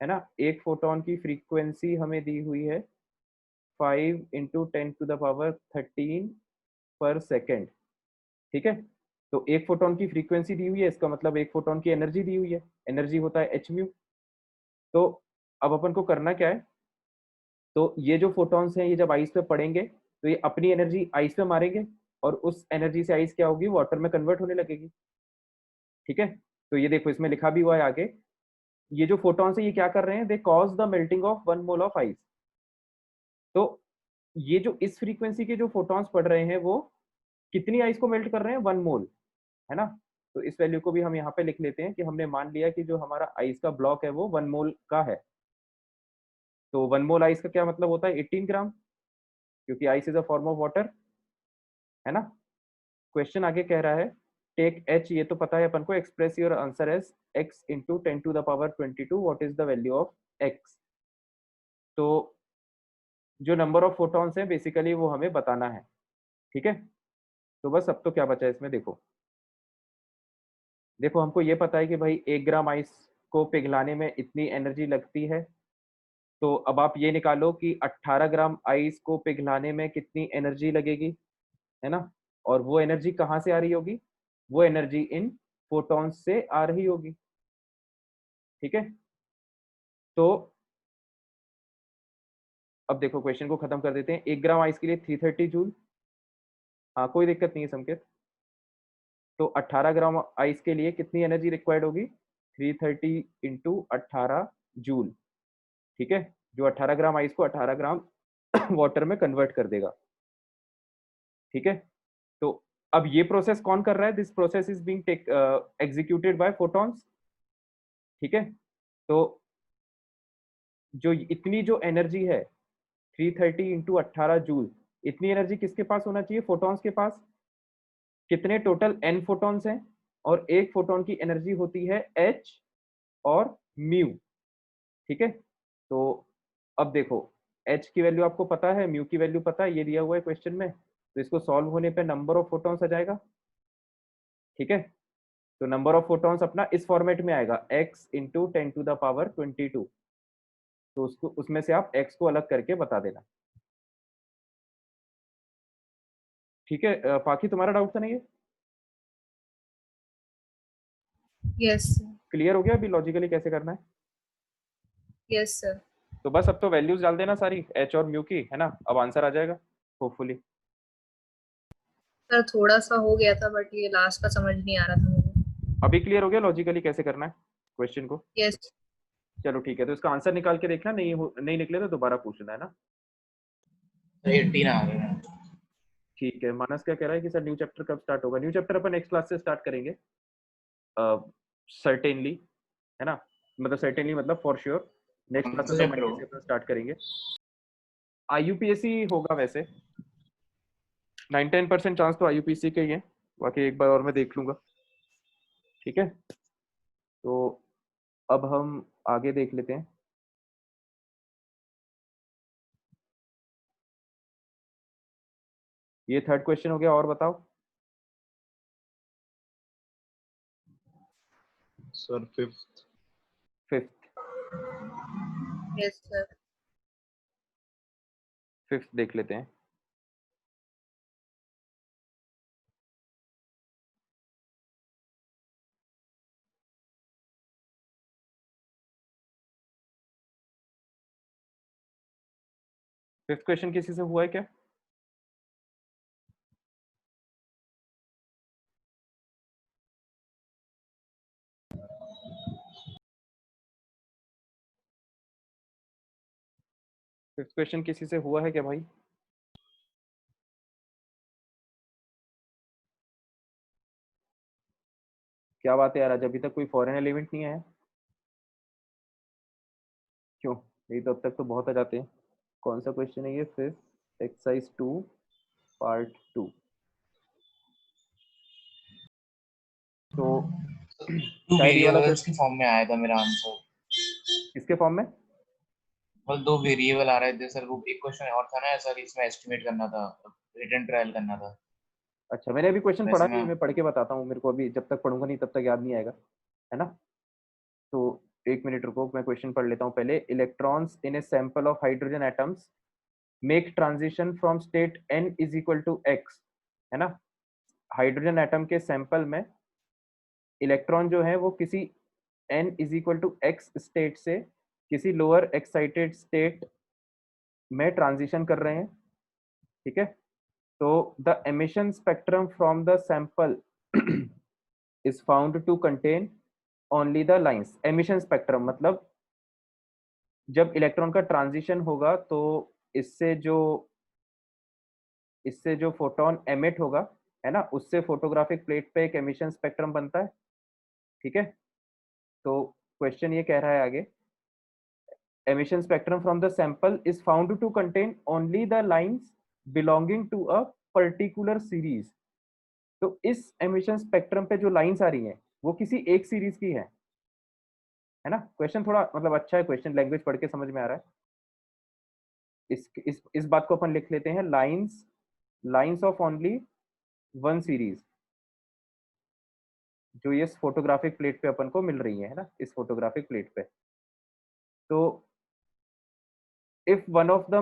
ना, एक फोटोन की फ्रीक्वेंसी हमें दी हुई है 5 × 10⁻13 पर सेकेंड, ठीक है। तो एक फोटोन की फ्रीक्वेंसी दी हुई है, इसका मतलब एक फोटोन की एनर्जी दी हुई है, एनर्जी होता है h म्यू। तो अब अपन को करना क्या है, तो ये जो फोटॉन्स हैं ये जब आइस पे पड़ेंगे तो ये अपनी एनर्जी आइस पे मारेंगे और उस एनर्जी से आइस क्या होगी, वाटर में कन्वर्ट होने लगेगी, ठीक है। तो ये देखो इसमें लिखा भी हुआ है आगे, ये जो फोटॉन्स है ये क्या कर रहे हैं, they cause the melting of 1 मोल ऑफ आइस। तो ये जो इस फ्रीक्वेंसी के जो फोटॉन्स पड़ रहे हैं वो कितनी आइस को मेल्ट कर रहे हैं, 1 मोल, है ना। तो इस वैल्यू को भी हम यहाँ पे लिख लेते हैं कि हमने मान लिया कि जो हमारा आइस का ब्लॉक है वो 1 मोल का है। तो 1 मोल आइस का क्या मतलब होता है, 18 ग्राम, क्योंकि ice is a form of water, है ना। क्वेश्चन आगे कह रहा है टेक h, ये तो पता है अपन को, express your answer as x × 10⁻22, what is the value of x। तो जो नंबर ऑफ फोटॉन्स है बेसिकली वो हमें बताना है, ठीक है। तो बस अब तो क्या बचा है इसमें, देखो देखो हमको ये पता है कि भाई 1 ग्राम आइस को पिघलाने में इतनी एनर्जी लगती है। तो अब आप ये निकालो कि 18 ग्राम आइस को पिघलाने में कितनी एनर्जी लगेगी, है ना। और वो एनर्जी कहाँ से आ रही होगी, वो एनर्जी इन फोटॉन्स से आ रही होगी, ठीक है। तो अब देखो क्वेश्चन को खत्म कर देते हैं। 1 ग्राम आइस के लिए 330 जूल, हाँ कोई दिक्कत नहीं है संकेत। तो 18 ग्राम आइस के लिए कितनी एनर्जी रिक्वायर्ड होगी, 330 × 18 जूल, ठीक है। जो 18 ग्राम आइस को 18 ग्राम वाटर में कन्वर्ट कर देगा, ठीक है। तो अब ये प्रोसेस कौन कर रहा है, this process is being executed by photons, ठीक है। तो जो इतनी जो एनर्जी है 330 × 18 जूल, इतनी एनर्जी किसके पास होना चाहिए, फोटॉन्स के पास। कितने टोटल n फोटॉन्स हैं, और एक फोटॉन की एनर्जी होती है h और म्यू, ठीक है। तो अब देखो h की वैल्यू आपको पता है, म्यू की वैल्यू पता है, ये दिया हुआ है क्वेश्चन में। तो इसको सॉल्व होने पे नंबर ऑफ फोटॉन्स आ जाएगा, ठीक है। तो नंबर ऑफ फोटॉन्स अपना इस फॉर्मेट में आएगा x × 10⁻22। तो उसको उसमें से आप x को अलग करके बता देना, ठीक है। पाकि तुम्हारा डाउट था नहीं है, यस क्लियर हो गया अभी लॉजिकली कैसे करना है। Yes sir. तो बस अब तो वैल्यूज डाल देना सारी h और म्यू की, है ना। अब आंसर आ जाएगा होपफुली। सर थोड़ा सा हो गया था बट ये लास्ट का समझ नहीं आ रहा था मुझे। अभी क्लियर हो गया लॉजिकली कैसे करना है क्वेश्चन को। यस चलो ठीक है, तो इसका आंसर निकाल के देखना, नहीं निकले तो दोबारा पूछ लेना, है ना। 18 आ रहा है। ठीक है, मानस क्या कह रहा है कि सर न्यू चैप्टर कब स्टार्ट होगा, न्यू चैप्टर अपन नेक्स्ट क्लास से स्टार्ट करेंगे सर्टेनली, है ना। मतलब सर्टेनली मतलब फॉर श्योर नेक्स्ट कौन क्लास सा में तो चैप्टर मंडे से होगा? अपन स्टार्ट करेंगे। IUPAC होगा वैसे, 99% चांस तो IUPAC के ही है, बाकी एक बार और मैं देख लूंगा, ठीक है। तो अब हम आगे देख लेते हैं। ये थर्ड क्वेश्चन हो गया, और बताओ। Sir fifth. Fifth, yes sir. Fifth देख लेते हैं। फिफ्थ क्वेश्चन किसी से हुआ है क्या, फिफ्थ क्वेश्चन किसी से हुआ है क्या भाई। क्या बात है यार, आज अभी तक कोई फॉरेन एलिमेंट नहीं आया, क्यों, यही तो अब तक तो बहुत आ जाते हैं। कौन सा क्वेश्चन है ये, फिफ्थ एक्सरसाइज 2 पार्ट 2। तो टू शायद ये वाला वेरिएबल्स के फॉर्म में आया था मेरा आंसर। किसके फॉर्म में? बस दो वेरिएबल आ रहे थे सर, वो एक क्वेश्चन और था ना सर, इसमें एस्टिमेट करना था, रिटर्न ट्रायल करना था। अच्छा, मैंने अभी क्वेश्चन वैसे पढ़ा मैं नहीं, मैं पढ़ के बताता हूँ, मेरे को अभी जब तक पढ़ूंगा नहीं तब तक याद नहीं आएगा, है ना। तो 1 मिनट रुको, मैं क्वेश्चन पढ़ लेता हूँ पहले। Electrons in a sample of hydrogen atoms make transition from state n is equal to x, है ना। हाइड्रोजन एटम के सैंपल में इलेक्ट्रॉन जो है वो किसी n is equal to x state से किसी लोअर एक्साइटेड स्टेट में ट्रांजिशन कर रहे हैं, ठीक है। तो the emission spectrum from the sample is found to contain only the lines. Emission spectrum मतलब जब इलेक्ट्रॉन का ट्रांजिशन होगा तो इससे जो इससे जो फोटोन एमिट होगा, है ना, उससे फोटोग्राफिक प्लेट पे एक एमिशन स्पेक्ट्रम बनता है, ठीक है। तो क्वेश्चन ये कह रहा है आगे, emission spectrum from the sample is found to contain only the lines belonging to a particular series। तो इस emission spectrum पे जो लाइंस आ रही हैं वो किसी एक सीरीज की है ना। क्वेश्चन थोड़ा मतलब अच्छा है, क्वेश्चन लैंग्वेज पढ़ के समझ में आ रहा है। इस बात को अपन लिख लेते हैं, lines of only one series, जो ये फोटोग्राफिक प्लेट पे अपन को मिल रही है ना, इस फोटोग्राफिक प्लेट पे। तो if one of the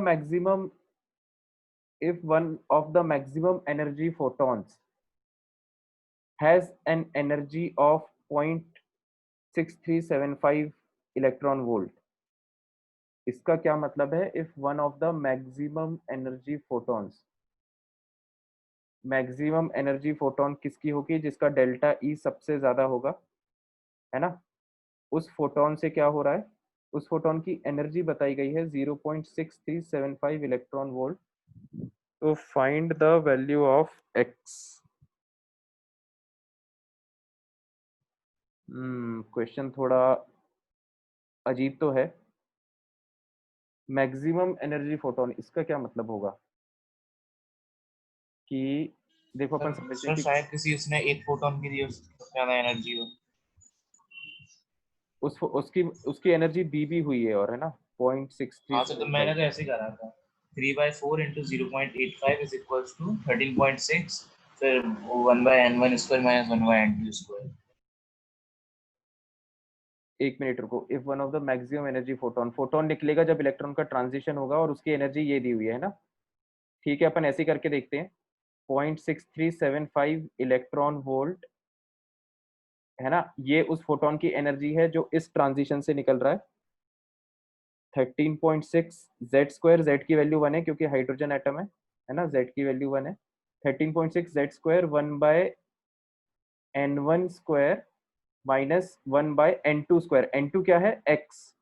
maximum energy photons has an energy of 0.6375 electron volt, इसका क्या मतलब है? if one of the maximum energy photons, maximum energy photon किसकी होगी? जिसका डेल्टा ई सबसे ज्यादा होगा, है ना। उस फोटोन से क्या हो रहा है? उस फोटोन की एनर्जी बताई गई है 0.6375 इलेक्ट्रॉन वोल्ट। तो find the value of x. Question थोड़ा अजीब तो है। मैक्सिमम एनर्जी फोटोन, इसका क्या मतलब होगा? कि देखो अपन समझते हैं सर कि शायद किसी उसने एक फोटोन की दी सबसे ज्यादा एनर्जी हो। उसकी उसकी एनर्जी बी भी हुई है, और है ना हाँ सर, तो मैंने 0.6375। तो ऐसे ही करा था, 3/4 into 0.85 is equals to 13.6, फिर 1/n1 square minus 1/n2 square। 1 minute रुको। If one of the maximum energy photon निकलेगा जब इलेक्ट्रॉन का ट्रांजिशन होगा, और उसकी एनर्जी ये दी हुई है ना, ठीक है। अपन ऐसे ही करके देखते हैं, 0.6375 इलेक्ट्रॉन वोल्ट, है ना, ये उस फोटोन की एनर्जी है जो इस ट्रांजिशन से निकल रहा है। 13.6 जेड स्क्वायर, जेड की वैल्यू 1 है क्योंकि हाइड्रोजन एटम है ना, जेड की वैल्यू 1 है। 13.6 Z square 1/n1 square minus 1/n2 square. n2 क्या है? x,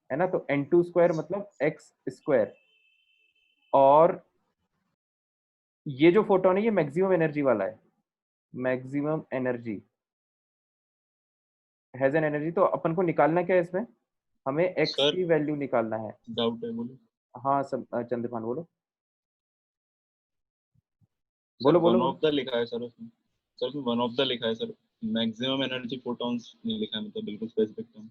है ना। तो n2 स्क्वायर मतलब x स्क्वायर। और ये जो फोटोन है ये मैक्सिमम एनर्जी वाला है, maximum energy has an energy. तो अपन को निकालना क्या है इसमें? हमें x सर की वैल्यू निकालना है। डाउट है, बोलो। हाँ सब चंद्रभान बोलो सर बोलो बोलो वन बोलो। ऑफ द लिखा है सर उसमें। सर उसमें वन ऑफ द लिखा है सर, मैक्सिमम एनर्जी फोटॉन्स नहीं लिखा है, मतलब बिल्कुल स्पेसिफिक टर्म,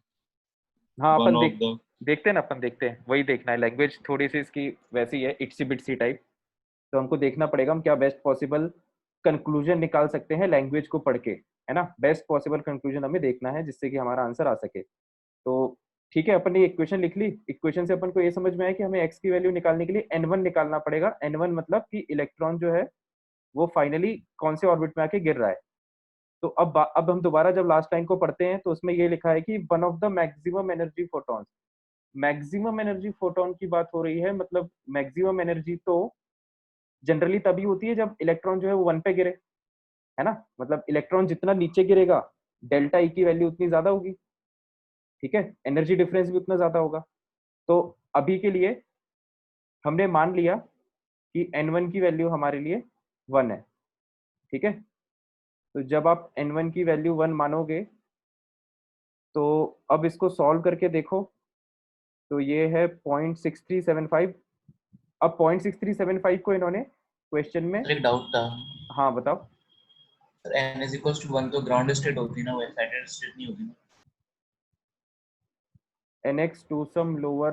हाँ वन अपन ऑफ द। देखते हैं ना, अपन देखते हैं, वही देखना है। लैंग्वेज थोड़ी सी इसकी वैसी है, इट्सी बिट्सी टाइप। तो हमको देखना पड़ेगा हम क्या बेस्ट पॉसिबल कंक्लूजन निकाल सकते हैं लैंग्वेज को पढ़ के, है ना। बेस्ट पॉसिबल कंक्लूजन हमें देखना है जिससे कि हमारा आंसर आ सके। तो ठीक है, अपन ने इक्वेशन लिख ली। इक्वेशन से अपन को ये समझ में आया कि हमें x की वैल्यू निकालने के लिए n1 निकालना पड़ेगा। n1 मतलब कि इलेक्ट्रॉन जो है वो फाइनली कौन से ऑर्बिट में आके गिर रहा है। तो अब हम दोबारा जब लास्ट लाइन को पढ़ते हैं तो उसमें ये लिखा है कि one of the maximum energy photons. Maximum energy photon की बात हो रही है, मतलब मैक्सिमम एनर्जी तो जनरली तभी होती है जब इलेक्ट्रॉन जो है वो 1 पे गिरे, है ना। मतलब इलेक्ट्रॉन जितना नीचे गिरेगा डेल्टा ई की वैल्यू उतनी ज्यादा होगी, ठीक है। एनर्जी डिफरेंस भी उतना ज्यादा होगा। तो अभी के लिए हमने मान लिया कि n1 की वैल्यू हमारे लिए 1 है, ठीक है। तो जब आप n1 की वैल्यू 1 मानोगे तो अब इसको सॉल्व करके देखो, तो ये है 0.6375। अब 0.6375 को इन्होंने क्वेश्चन में, सर एक डाउट था, हाँ बताओ। Sir n is equals to 1 तो ग्राउंड स्टेट होती है ना, वो एक्साइटेड स्टेट नहीं होती ना। nx to some lower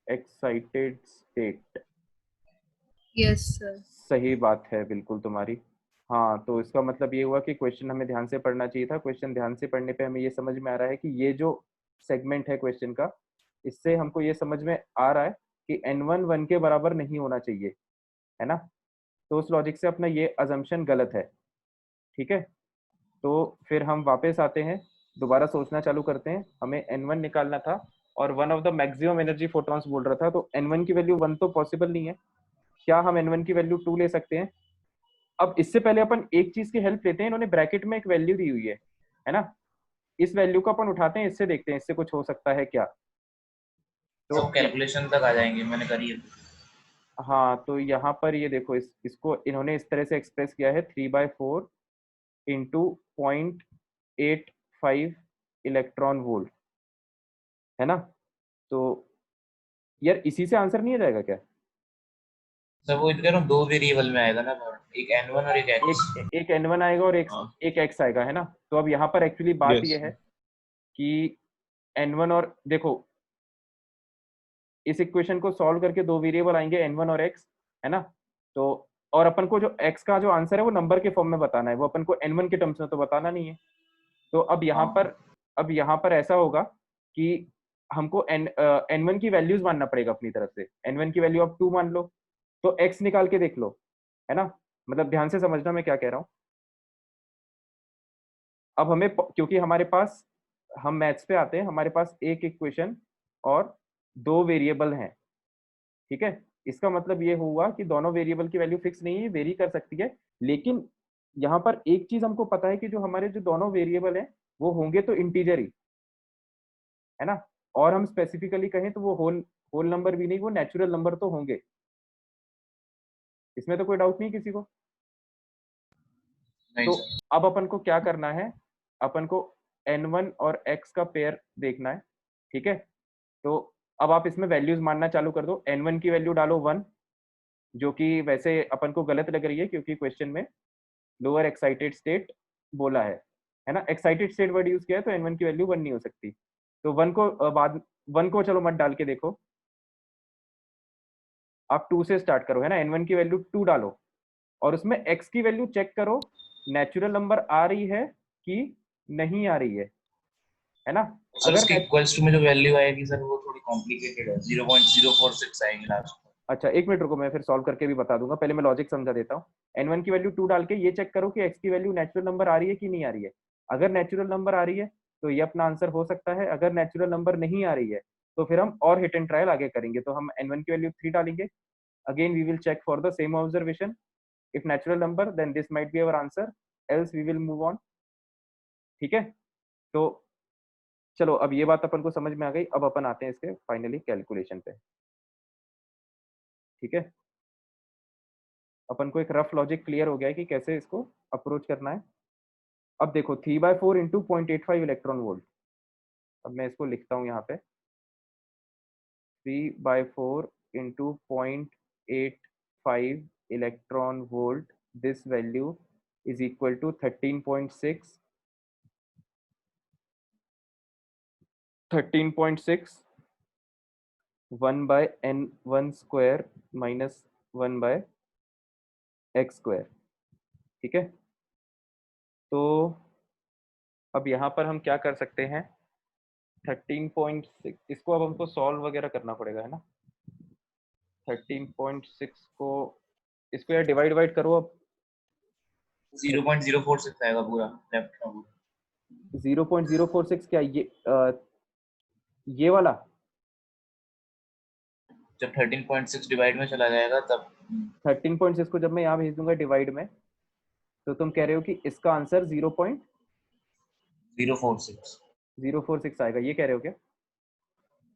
excited state। Yes sir. सही बात है बिल्कुल तुम्हारी। हाँ, तो इसका मतलब ये हुआ कि क्वेश्चन हमें ध्यान से पढ़ना चाहिए था। क्वेश्चन ध्यान से पढ़ने पे हमें ये समझ में आ रहा है कि ये जो सेगमेंट है क्वेश्चन का, इससे हमको ये समझ में आ रहा है कि n1 1 के बराबर नहीं होना चाहिए, है ना। तो उस लॉजिक से अपना ये अजम्पशन गलत है, ठीक है। तो फिर हम वापस आते हैं, दोबारा सोचना चालू करते हैं। हमें n1 निकालना था और one of the maximum energy photons बोल रहा था, तो n1 की वैल्यू 1 तो पॉसिबल नहीं है। क्या हम n1 की वैल्यू 2 ले सकते हैं? अब इससे पहले अपन एक चीज की हेल्प लेते हैं। इन्होंने ब्रैकेट में एक वैल्यू दी हुई है ना। इस वैल्यू को अपन उठाते हैं, इससे देखते हैं इससे कुछ हो सकता है क्या। तो सब कैलकुलेशन तक आ जाएंगे, मैंने करी है। हाँ, तो यहाँ पर ये देखो, इसको इन्होंने इस तरह से एक्सप्रेस किया है 3/4 इंटू 0.85 इलेक्ट्रॉन वोल्ट, है ना। तो यार इसी से आंसर नहीं आ जाएगा क्या? सर वो कह रहा हूँ दो वेरिएबल में आएगा ना, एक n1 और एक x। एक n1 आएगा और हाँ एक x आएगा, है ना। तो अब यहाँ पर एक्चुअली बात यस ये है कि n1 और देखो, इस इक्वेशन को सॉल्व करके दो वेरिएबल आएंगे n1 और x, है ना। तो और अपन को जो x का जो आंसर है वो नंबर के फॉर्म में बताना है, वो अपन को n1 के टर्म्स में तो बताना नहीं है। तो अब यहाँ पर ऐसा होगा कि हमको n1 की वैल्यूज मानना पड़ेगा अपनी तरफ से। n1 की वैल्यू आप 2 मान लो, तो x निकाल के देख लो, है ना। मतलब ध्यान से समझना मैं क्या कह रहा हूँ। अब हमें क्योंकि हमारे पास, हम मैथ्स पे आते हैं, हमारे पास एक इक्वेशन और दो वेरिएबल हैं, ठीक है। इसका मतलब ये हुआ कि दोनों वेरिएबल की वैल्यू फिक्स नहीं है, वेरी कर सकती है। लेकिन यहाँ पर एक चीज हमको पता है कि जो हमारे जो दोनों वेरिएबल हैं वो होंगे तो इंटीजर ही, है ना। और हम स्पेसिफिकली कहें तो वो होल होल नंबर भी नहीं, वो नेचुरल नंबर तो होंगे। इसमें तो कोई डाउट नहीं किसी को। नहीं तो सर। अब अपन को क्या करना है, अपन को n1 और x का पेयर देखना है, ठीक है। तो अब आप इसमें वैल्यूज मानना चालू कर दो। n1 की वैल्यू डालो 1, जो कि वैसे अपन को गलत लग रही है क्योंकि क्वेश्चन में लोअर एक्साइटेड स्टेट बोला है ना। एक्साइटेड स्टेट वर्ड यूज किया है तो n1 की वैल्यू 1 नहीं हो सकती। तो 1 को बाद 1 को चलो मत डाल के देखो, आप 2 से स्टार्ट करो, है ना। n1 की वैल्यू 2 डालो और उसमें x की वैल्यू चेक करो, नेचुरल नंबर आ रही है कि नहीं आ रही है ना। सर अगर उसके इक्वल्स टू में जो वैल्यू आएगी सर वो थोड़ी कॉम्प्लिकेटेड है, 0.046 आएगी लास्ट में। अच्छा, एक मिनट रुको, मैं फिर सॉल्व करके भी बता दूंगा। पहले मैं लॉजिक समझा देता हूँ। n1 की वैल्यू 2 डाल के ये चेक करो कि x की वैल्यू नेचुरल नंबर आ रही है कि नहीं आ रही है। अगर नेचुरल नंबर आ रही है तो ये अपना आंसर हो सकता है। अगर नेचुरल नंबर नहीं आ रही है तो फिर हम और हिट एंड ट्रायल आगे करेंगे। तो हम n1 की वैल्यू 3 डालेंगे। Again we will check for the same observation, if natural number then this might be our answer, else we will move on, ठीक है। तो चलो, अब ये बात अपन को समझ में आ गई। अब अपन आते हैं इसके फाइनली कैलकुलेशन पे, ठीक है। अपन को एक रफ लॉजिक क्लियर हो गया है कि कैसे इसको अप्रोच करना है। अब देखो 3/4 इंटू 0.85 इलेक्ट्रॉन वोल्ट। अब मैं इसको लिखता हूँ यहाँ पे, 3/4 into 0.85 electron volt, this value is equal to 13.6 1/n1 square minus 1/x square, ठीक है। तो अब यहाँ पर हम क्या कर सकते हैं, 13.6, इसको अब हमको सॉल्व वगैरह करना पड़ेगा, है ना। 13.6 को, इसको यार डिवाइड वाइड करो अब। 0.046 आएगा पूरा लेफ्ट का पूरा। 0.046 क्या ये वाला? जब 13.6 डिवाइड में चला जाएगा तब 13.6 को जब मैं यहाँ भेज दूंगा डिवाइड में, तो तुम कह रहे हो कि इसका आंसर 0.046। 0.046 आएगा, ये कह रहे हो क्या?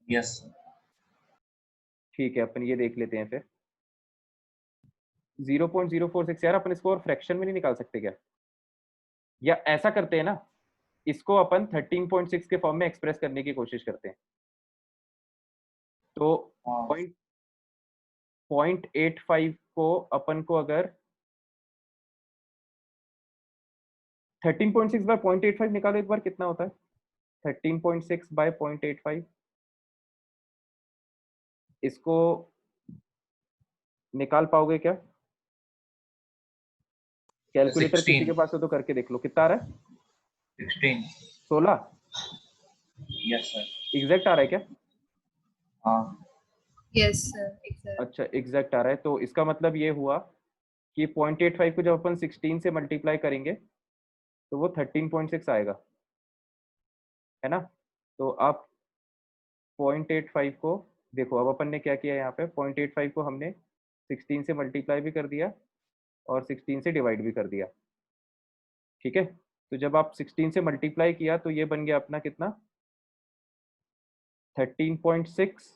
यस। ठीक है, अपन ये देख लेते हैं फिर। 0.046 यार, अपन इसको और फ्रैक्शन में नहीं निकाल सकते क्या? या ऐसा करते हैं ना, इसको अपन 13.6 के फॉर्म में एक्सप्रेस करने की कोशिश करते हैं। तो हाँ 0.85 को अपन को अगर 13.6 बाय 0.85 निकालो एक बार, कितना होता है 13.6 बाय 0.85। इसको निकाल पाओगे क्या? कैलकुलेटर किसी के 16 पास हो तो करके देख लो, कितना आ रहा है? 16 16 यस सर। एग्जैक्ट आ रहा है क्या? हाँ यस सर एग्जैक्ट। अच्छा एग्जैक्ट आ रहा है, तो इसका मतलब ये हुआ कि 0.85 को जब अपन 16 से मल्टीप्लाई करेंगे तो वो 13.6 आएगा, है ना। तो आप 0.85 को देखो, अब अपन ने क्या किया यहाँ पे, 0.85 को हमने 16 से मल्टीप्लाई भी कर दिया और 16 से डिवाइड भी कर दिया, ठीक है। तो जब आप 16 से मल्टीप्लाई किया तो ये बन गया अपना कितना 13.6,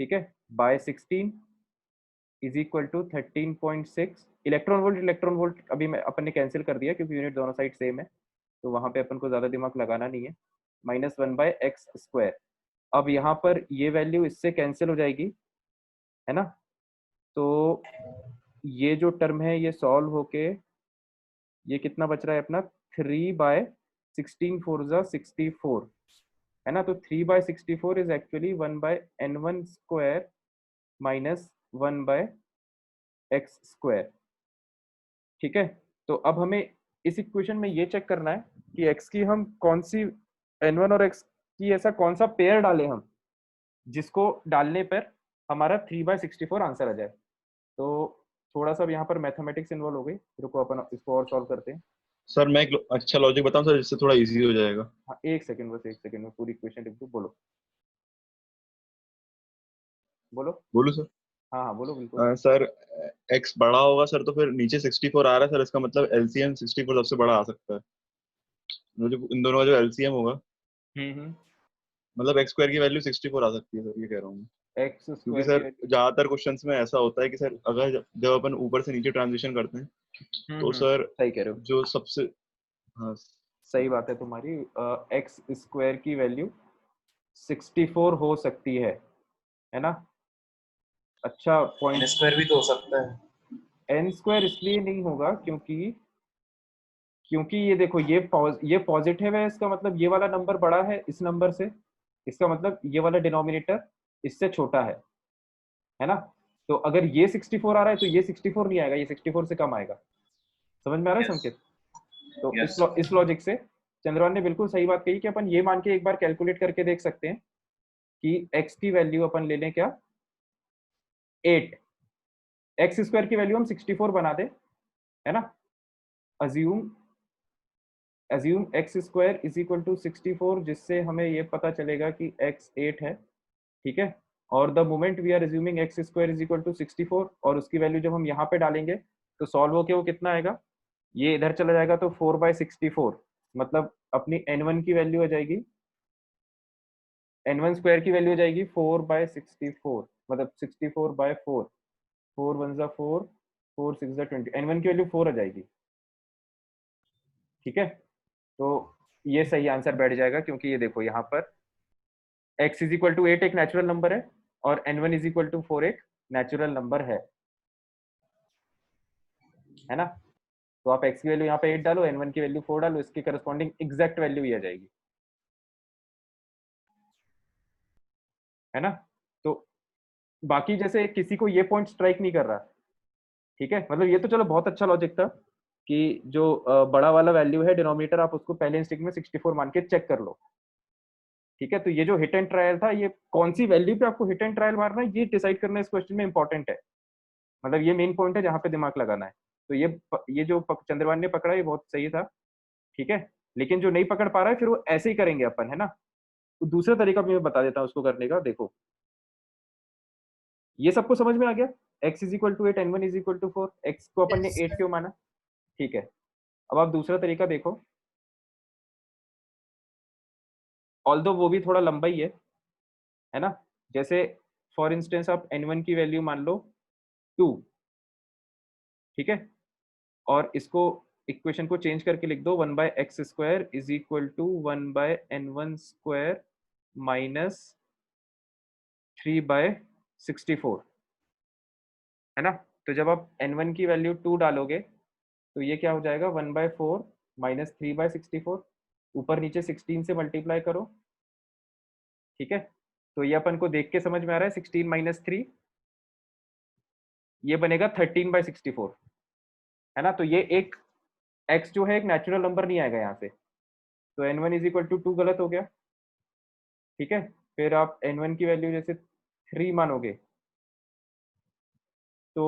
ठीक है, by 16 is equal to 13.6। Electron volt अभी मैं अपन ने कैंसिल कर दिया क्योंकि यूनिट दोनों साइड सेम है, तो वहां पे अपन को ज्यादा दिमाग लगाना नहीं है। -1 बाय एक्स स्क्वायर। अब यहाँ पर ये वैल्यू इससे कैंसिल हो जाएगी, है ना। तो ये जो टर्म है ये सॉल्व होके ये कितना बच रहा है अपना 3 बाय 16 4 जा 64, है ना। तो 3 by 64 is actually 1 by n1 square minus 1 by x square, ठीक है। तो अब हमें इस इक्वेशन में ये चेक करना है कि x की हम कौन सी n1 और x की ऐसा कौन सा पेयर डालें हम जिसको डालने पर हमारा 3/64 आंसर आ जाए। तो थोड़ा सा यहाँ पर मैथमेटिक्स इन्वॉल्व हो गई, रुको अपन इसको और सॉल्व करते हैं। सर मैं एक अच्छा लॉजिक बताऊं सर, जिससे थोड़ा इजी हो जाएगा। हाँ एक सेकंड, बस एक सेकंड में पूरी इक्वेशन लिख दूँ, बोलो बोलो। बोलूं सर? हाँ हाँ बोलो बिल्कुल। सर x बड़ा होगा सर, तो फिर नीचे 64 आ रहा है सर, इसका मतलब एलसीएम 64 सबसे बड़ा आ सकता है। मुझे इन दोनों का जो एलसीएम होगा, हम्म। मतलब एक्स स्क्वायर की वैल्यू 64 आ सकती है सर, ये कह रहा हूँ मैं। एक्स क्योंकि स्क्वायर की सर ज्यादातर क्वेश्चंस में ऐसा होता है कि सर अगर जब अपन ऊपर से नीचे ट्रांजिशन करते हैं तो सर सही कह रहे हो, जो सबसे, हाँ सही बात है तुम्हारी। एक्स स्क्वायर की वैल्यू 64 हो सकती है ना। अच्छा एन पॉइंट। स्क्वायर भी तो हो सकता है। एन स्क्वायर इसलिए नहीं होगा क्योंकि क्योंकि ये देखो ये पॉजिटिव है, इसका मतलब ये वाला नंबर बड़ा है इस नंबर से, इसका मतलब ये वाला डिनोमिनेटर इससे छोटा है ना। तो अगर ये 64 आ रहा है तो ये 64 नहीं आएगा, ये 64 से कम आएगा। समझ में आ रहा है यस संकेत? तो यस इस लॉजिक से चंद्रवान ने बिल्कुल सही बात कही कि अपन ये मान के एक बार कैलकुलेट करके देख सकते हैं कि x की वैल्यू अपन ले लें क्या 8, एक्स स्क्वायर की वैल्यू हम 64 बना दें, है ना। Assume assume x square is equal to 64, जिससे हमें ये पता चलेगा कि x 8 है, ठीक है। और the moment we are assuming x square is equal to 64 और उसकी वैल्यू जब हम यहाँ पे डालेंगे तो सॉल्व होके वो कितना आएगा, ये इधर चला जाएगा तो 4/64, मतलब अपनी n1 की वैल्यू आ जाएगी, n1 स्क्वायर की वैल्यू आ जाएगी 4/64, मतलब 64/4, 4 1 जा 4, 4 6 जा 20, n1 की वैल्यू 4 आ जाएगी, ठीक है। तो ये सही आंसर बैठ जाएगा क्योंकि ये देखो यहाँ पर x इज इक्वल टू 8 एक नेचुरल नंबर है और n1 इज इक्वल टू 4 एक नेचुरल नंबर है ना। तो आप x की वैल्यू यहाँ पे 8 डालो, n1 की वैल्यू 4 डालो, इसकी करस्पॉन्डिंग एग्जैक्ट वैल्यू ही आ जाएगी, है ना। तो बाकी जैसे किसी को ये पॉइंट स्ट्राइक नहीं कर रहा, ठीक है, मतलब ये तो चलो बहुत अच्छा लॉजिक था कि जो बड़ा वाला वैल्यू है डिनोमिनेटर आप उसको पहले इंस्टेंट में 64 मान के चेक कर लो, ठीक है। तो ये जो हिट एंड ट्रायल था, ये कौन सी वैल्यू पे आपको हिट एंड ट्रायल मारना है ये डिसाइड करना इस क्वेश्चन में इंपॉर्टेंट है, मतलब ये मेन पॉइंट है जहाँ पे दिमाग लगाना है। तो ये जो चंद्रवान ने पकड़ा ये बहुत सही था, ठीक है। लेकिन जो नहीं पकड़ पा रहा है फिर वो ऐसे ही करेंगे अपन, है ना। तो दूसरा तरीका भी मैं बता देता हूँ उसको करने का। देखो ये सबको समझ में आ गया, x is equal to 8, n1 is equal to 4, x को अपन ने यस 8 क्यों माना, ठीक है। अब आप दूसरा तरीका देखो, ऑल्दो वो भी थोड़ा लंबा ही है ना। जैसे फॉर इंस्टेंस आप n1 की वैल्यू मान लो 2, ठीक है, और इसको इक्वेशन को चेंज करके लिख दो 1/x square is equal to 1/n1 square minus 3/64, है ना। तो जब आप n1 की वैल्यू 2 डालोगे तो ये क्या हो जाएगा 1/4 -3/64, ऊपर नीचे 16 से मल्टीप्लाई करो, ठीक है। तो ये अपन को देख के समझ में आ रहा है 16 - 3 ये बनेगा 13/64, है ना। तो ये एक x जो है एक नेचुरल नंबर नहीं आएगा यहाँ से, तो n1 = 2 गलत हो गया, ठीक है। फिर आप n1 की वैल्यू जैसे 3 मानोगे तो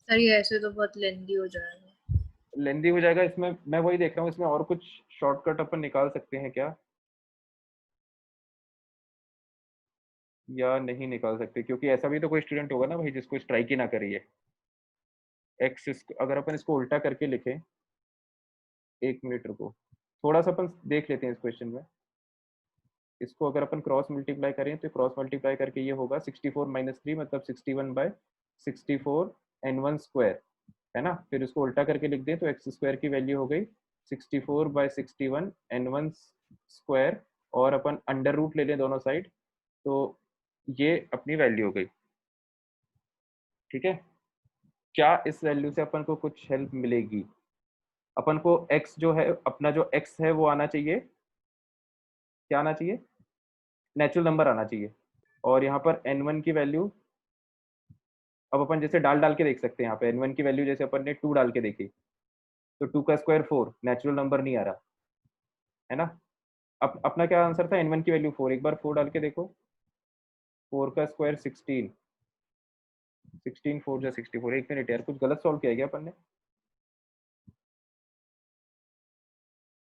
सर ये ऐसे तो बहुत लेंदी हो जाएगा। लेंदी हो जाएगा। इसमें मैं वही देख रहा हूँ, इसमें और कुछ शॉर्टकट अपन निकाल सकते हैं क्या, या नहीं निकाल सकते, क्योंकि ऐसा भी तो कोई स्टूडेंट होगा ना भाई जिसको स्ट्राइक ही ना करिए। एक्स अगर अपन इसको उल्टा करके लिखें, 1 मिनट रुको, थोड़ा सा अपन देख लेते हैं इस क्वेश्चन में। इसको अगर अपन क्रॉस मल्टीप्लाई करें तो क्रॉस मल्टीप्लाई करके ये होगा 64 - 3 मतलब 61/64 n1 स्क्वायर, है ना। फिर इसको उल्टा करके लिख दें तो एक्स स्क्वायर की वैल्यू हो गई 64/61 n1 स्क्वायर, और अपन अंडर रूट ले लें दोनों साइड, तो ये अपनी वैल्यू हो गई, ठीक है। क्या इस वैल्यू से अपन को कुछ हेल्प मिलेगी? अपन को x जो है, अपना जो x है वो आना चाहिए, क्या आना चाहिए, नेचुरल नंबर आना चाहिए। और यहाँ पर n1 की वैल्यू अब अपन जैसे डाल डाल के देख सकते हैं, यहाँ पे n1 की वैल्यू जैसे अपन ने 2 डाल के देखी, तो 2 का स्क्वायर 4, नेचुरल नंबर नहीं आ रहा, है ना। अपना क्या आंसर था, n1 की वैल्यू 4, एक बार 4 डाल के देखो, 4 का स्क्वायर 16, 16 4 जा 64। एक मिनट यार, कुछ गलत सॉल्व किया गया अपन ने।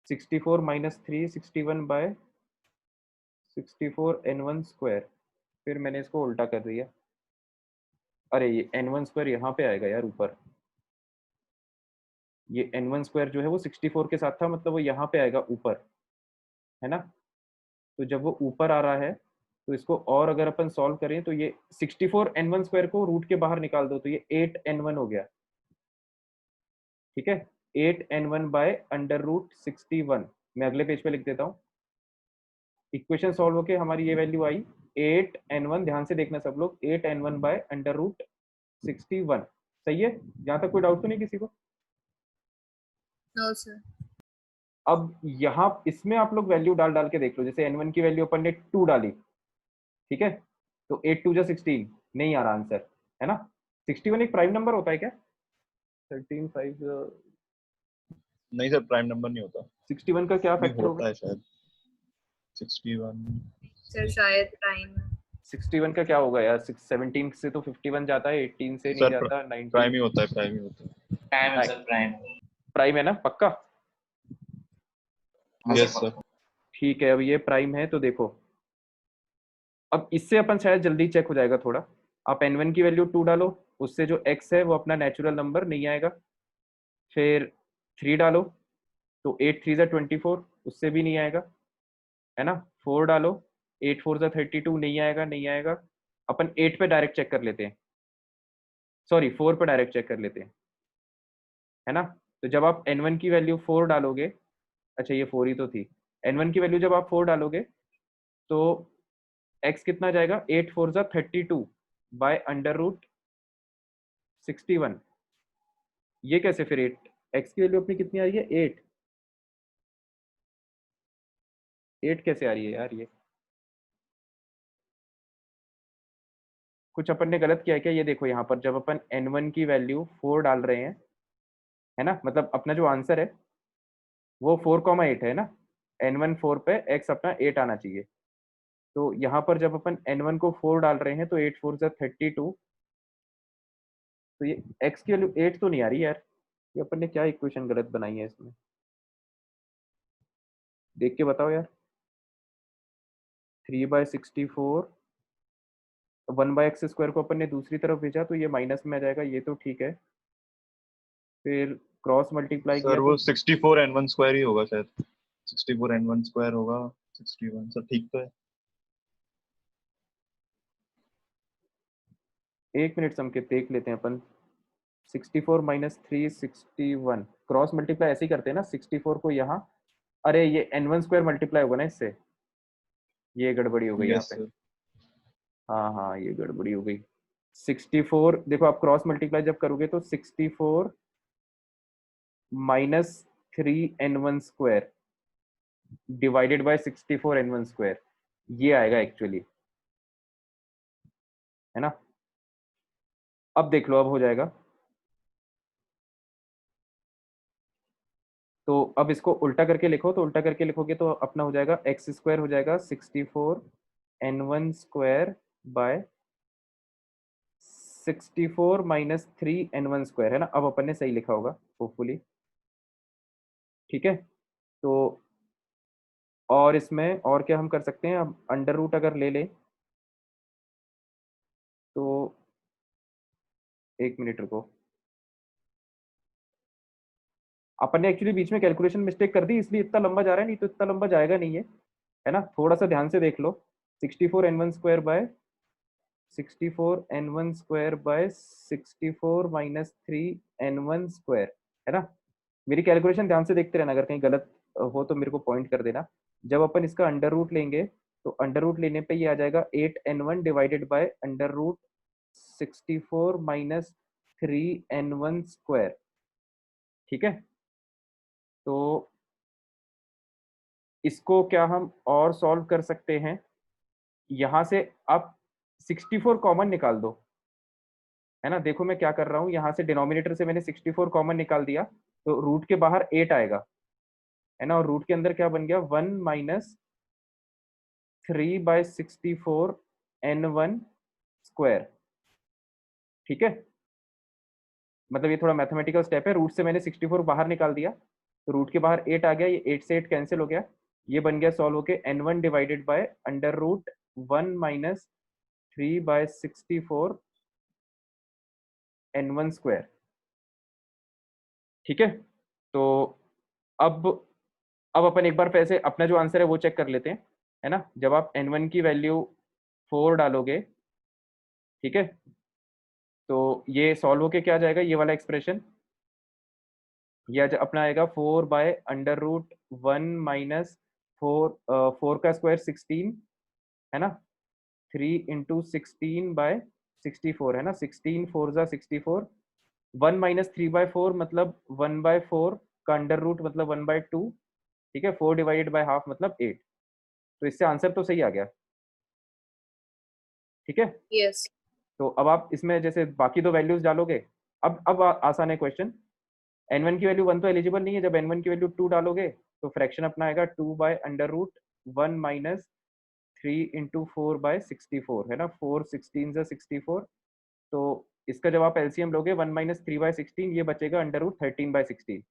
64 - 3 61/64 n1 स्क्वायर, फिर मैंने इसको उल्टा कर दिया। अरे ये n1 स्क्वायर यहाँ पे आएगा यार ऊपर, ये n1 स्क्वायर जो है वो 64 के साथ था, मतलब वो यहाँ पे आएगा ऊपर, है ना। तो जब वो ऊपर आ रहा है तो इसको और अगर अपन सॉल्व करें तो ये 64 n1 स्क्वायर को रूट के बाहर निकाल दो तो ये 8 n1 हो गया, ठीक है। 8 n1/√61, मैं अगले पेज पे लिख देता हूँ। इक्वेशन सॉल्व होके हमारी ये वैल्यू आई 8 n1, ध्यान से देखना सब लोग, 8 n1/√61, सही है। यहाँ तक कोई डाउट तो नहीं किसी को? No sir. अब यहाँ इसमें आप लोग वैल्यू डाल डाल के देख लो, जैसे n1 की वैल्यू अपन ने 2 डाली, ठीक है, तो 8 2 जा 16, नहीं आ रहा आंसर, है ना। 61 एक प्राइम नंबर होता है क्या? 13 5 नहीं सर, प्राइम नंबर नहीं होता। 61 का क्या नहीं फैक्टर होता होगा? है शायद 61। सर शायद टाइम है। 61 का क्या होगा यार, 17 से तो 51 जाता है, 18 से नहीं सर जाता, प्राइम 19 ही होता है, प्राइम ही होता है। प्राइम है सर, प्राइम। प्राइम है ना, पक्का? हाँ यस सर। सर। ठीक है, अब ये प्राइम है तो देखो, अब इससे अपन शायद जल्दी चेक हो जाएगा थोड़ा। आप n1 की वैल्यू 2 डालो, उससे जो x है वो अपना नेचुरल नंबर नहीं आएगा। फिर 3 डालो तो 8 3 जा 24, उससे भी नहीं आएगा, है ना। 4 डालो, 8 4 जा 32, नहीं आएगा, नहीं आएगा। अपन 8 पे डायरेक्ट चेक कर लेते हैं, सॉरी 4 पे डायरेक्ट चेक कर लेते हैं, है ना। तो जब आप n1 की वैल्यू 4 डालोगे, अच्छा ये 4 ही तो थी, n1 की वैल्यू जब आप 4 डालोगे तो x कितना जाएगा, 8 4 जा 32/√61। ये कैसे फिर 8, x की वैल्यू अपनी कितनी आ रही है, 8, 8 कैसे आ रही है यार, ये कुछ अपन ने गलत किया है क्या? ये देखो यहाँ पर जब अपन n1 की वैल्यू 4 डाल रहे हैं, है ना, मतलब अपना जो आंसर है वो 4,8 है ना, n1 4 पे x अपना 8 आना चाहिए। तो यहाँ पर जब अपन n1 को 4 डाल रहे हैं तो 8 4 जा 32, तो ये x की वैल्यू 8 तो नहीं आ रही यार, ये अपन ने क्या इक्वेशन गलत बनाई है इसमें, देख के बताओ यार। 3/64, 1/x स्क्वायर को अपन ने दूसरी तरफ भेजा तो ये माइनस में आ जाएगा, ये तो ठीक है। फिर क्रॉस मल्टीप्लाई किया सर तो वो 64 n1 स्क्वायर ही होगा शायद, 64 n1 स्क्वायर होगा 61। सर ठीक तो है। 1 मिनट संकेत देख लेते हैं अपन। 64 - 3 61, क्रॉस मल्टीप्लाई ऐसे ही करते हैं ना, 64 को यहाँ, अरे ये n1 स्क्वायर मल्टीप्लाई होगा ना इससे, ये गड़बड़ी हो गई यहाँ यस पे। सर। हाँ हाँ ये गड़बड़ी हो गई। 64 देखो, आप क्रॉस मल्टीप्लाई जब करोगे तो 64 -3n1 square divided by 64n1 square, ये आएगा एक्चुअली, है ना। अब देख लो, अब हो जाएगा। तो अब इसको उल्टा करके लिखो, तो उल्टा करके लिखोगे तो अपना हो जाएगा x² हो जाएगा 64n1 square by 64 - 3n1 square, है ना। अब अपन ने सही लिखा होगा होपफुली, ठीक है। तो और इसमें और क्या हम कर सकते हैं, अब अंडर रूट अगर ले लें तो 1 मिनट रुको, अपन ने एक्चुअली बीच में कैलकुलेशन मिस्टेक कर दी, इसलिए इतना लंबा जा रहा है, नहीं तो इतना लंबा जाएगा नहीं है ना। थोड़ा सा ध्यान से देख लो, 64n1 square by 64n1 square by 64 - 3n1 square, है ना। मेरी कैलकुलेशन ध्यान से देखते रहना, अगर कहीं गलत हो तो मेरे को पॉइंट कर देना। जब अपन इसका अंडर रूट लेंगे तो अंडर रूट लेने पे ये आ जाएगा 8n1 divided by under root 64 - 3n1 square, ठीक है। तो इसको क्या हम और सॉल्व कर सकते हैं, यहाँ से आप 64 कॉमन निकाल दो, है ना। देखो मैं क्या कर रहा हूँ, यहाँ से डिनोमिनेटर से मैंने 64 कॉमन निकाल दिया, तो रूट के बाहर 8 आएगा, है ना। और रूट के अंदर क्या बन गया, 1 - 3/64n1 स्क्वायर, ठीक है। मतलब ये थोड़ा मैथमेटिकल स्टेप है, रूट से मैंने 64 बाहर निकाल दिया, तो रूट के बाहर 8 आ गया, ये 8 से 8 कैंसिल हो गया, ये बन गया सॉल्व होके n1 divided by under root 1 - 3/64n1 square, ठीक है। तो अब अब अपन एक बार फिर से अपना जो आंसर है वो चेक कर लेते हैं, है ना। जब आप n1 की वैल्यू 4 डालोगे, ठीक है, तो ये सॉल्व होके क्या आ जाएगा, ये वाला एक्सप्रेशन, ये अपना आएगा 4 बाय अंडर रूट 1 - 4 का स्क्वायर 16, है ना। 3 × 16/64, है ना। 16 4 ज़ा 64, 1 - 3/4 मतलब 1/4 का अंडर रूट मतलब 1/2, ठीक है। 4 डिवाइडेड बाय हाफ मतलब 8, तो इससे आंसर तो सही आ गया, ठीक है। यस। तो अब आप इसमें जैसे बाकी दो वैल्यूज डालोगे, अब आसान है क्वेश्चन। n1 की वैल्यू 1 तो एलिजिबल नहीं है, जब n1 की वैल्यू 2 डालोगे तो फ्रैक्शन अपना आएगा 2 बाय अंडर रूट 1 - 3 × 4/64, है ना। 4 16 ज़ा 64, तो इसका जब आप एलसीएम लोगे 1 - 3/16, ये बचेगा अंडर रूट 13/16,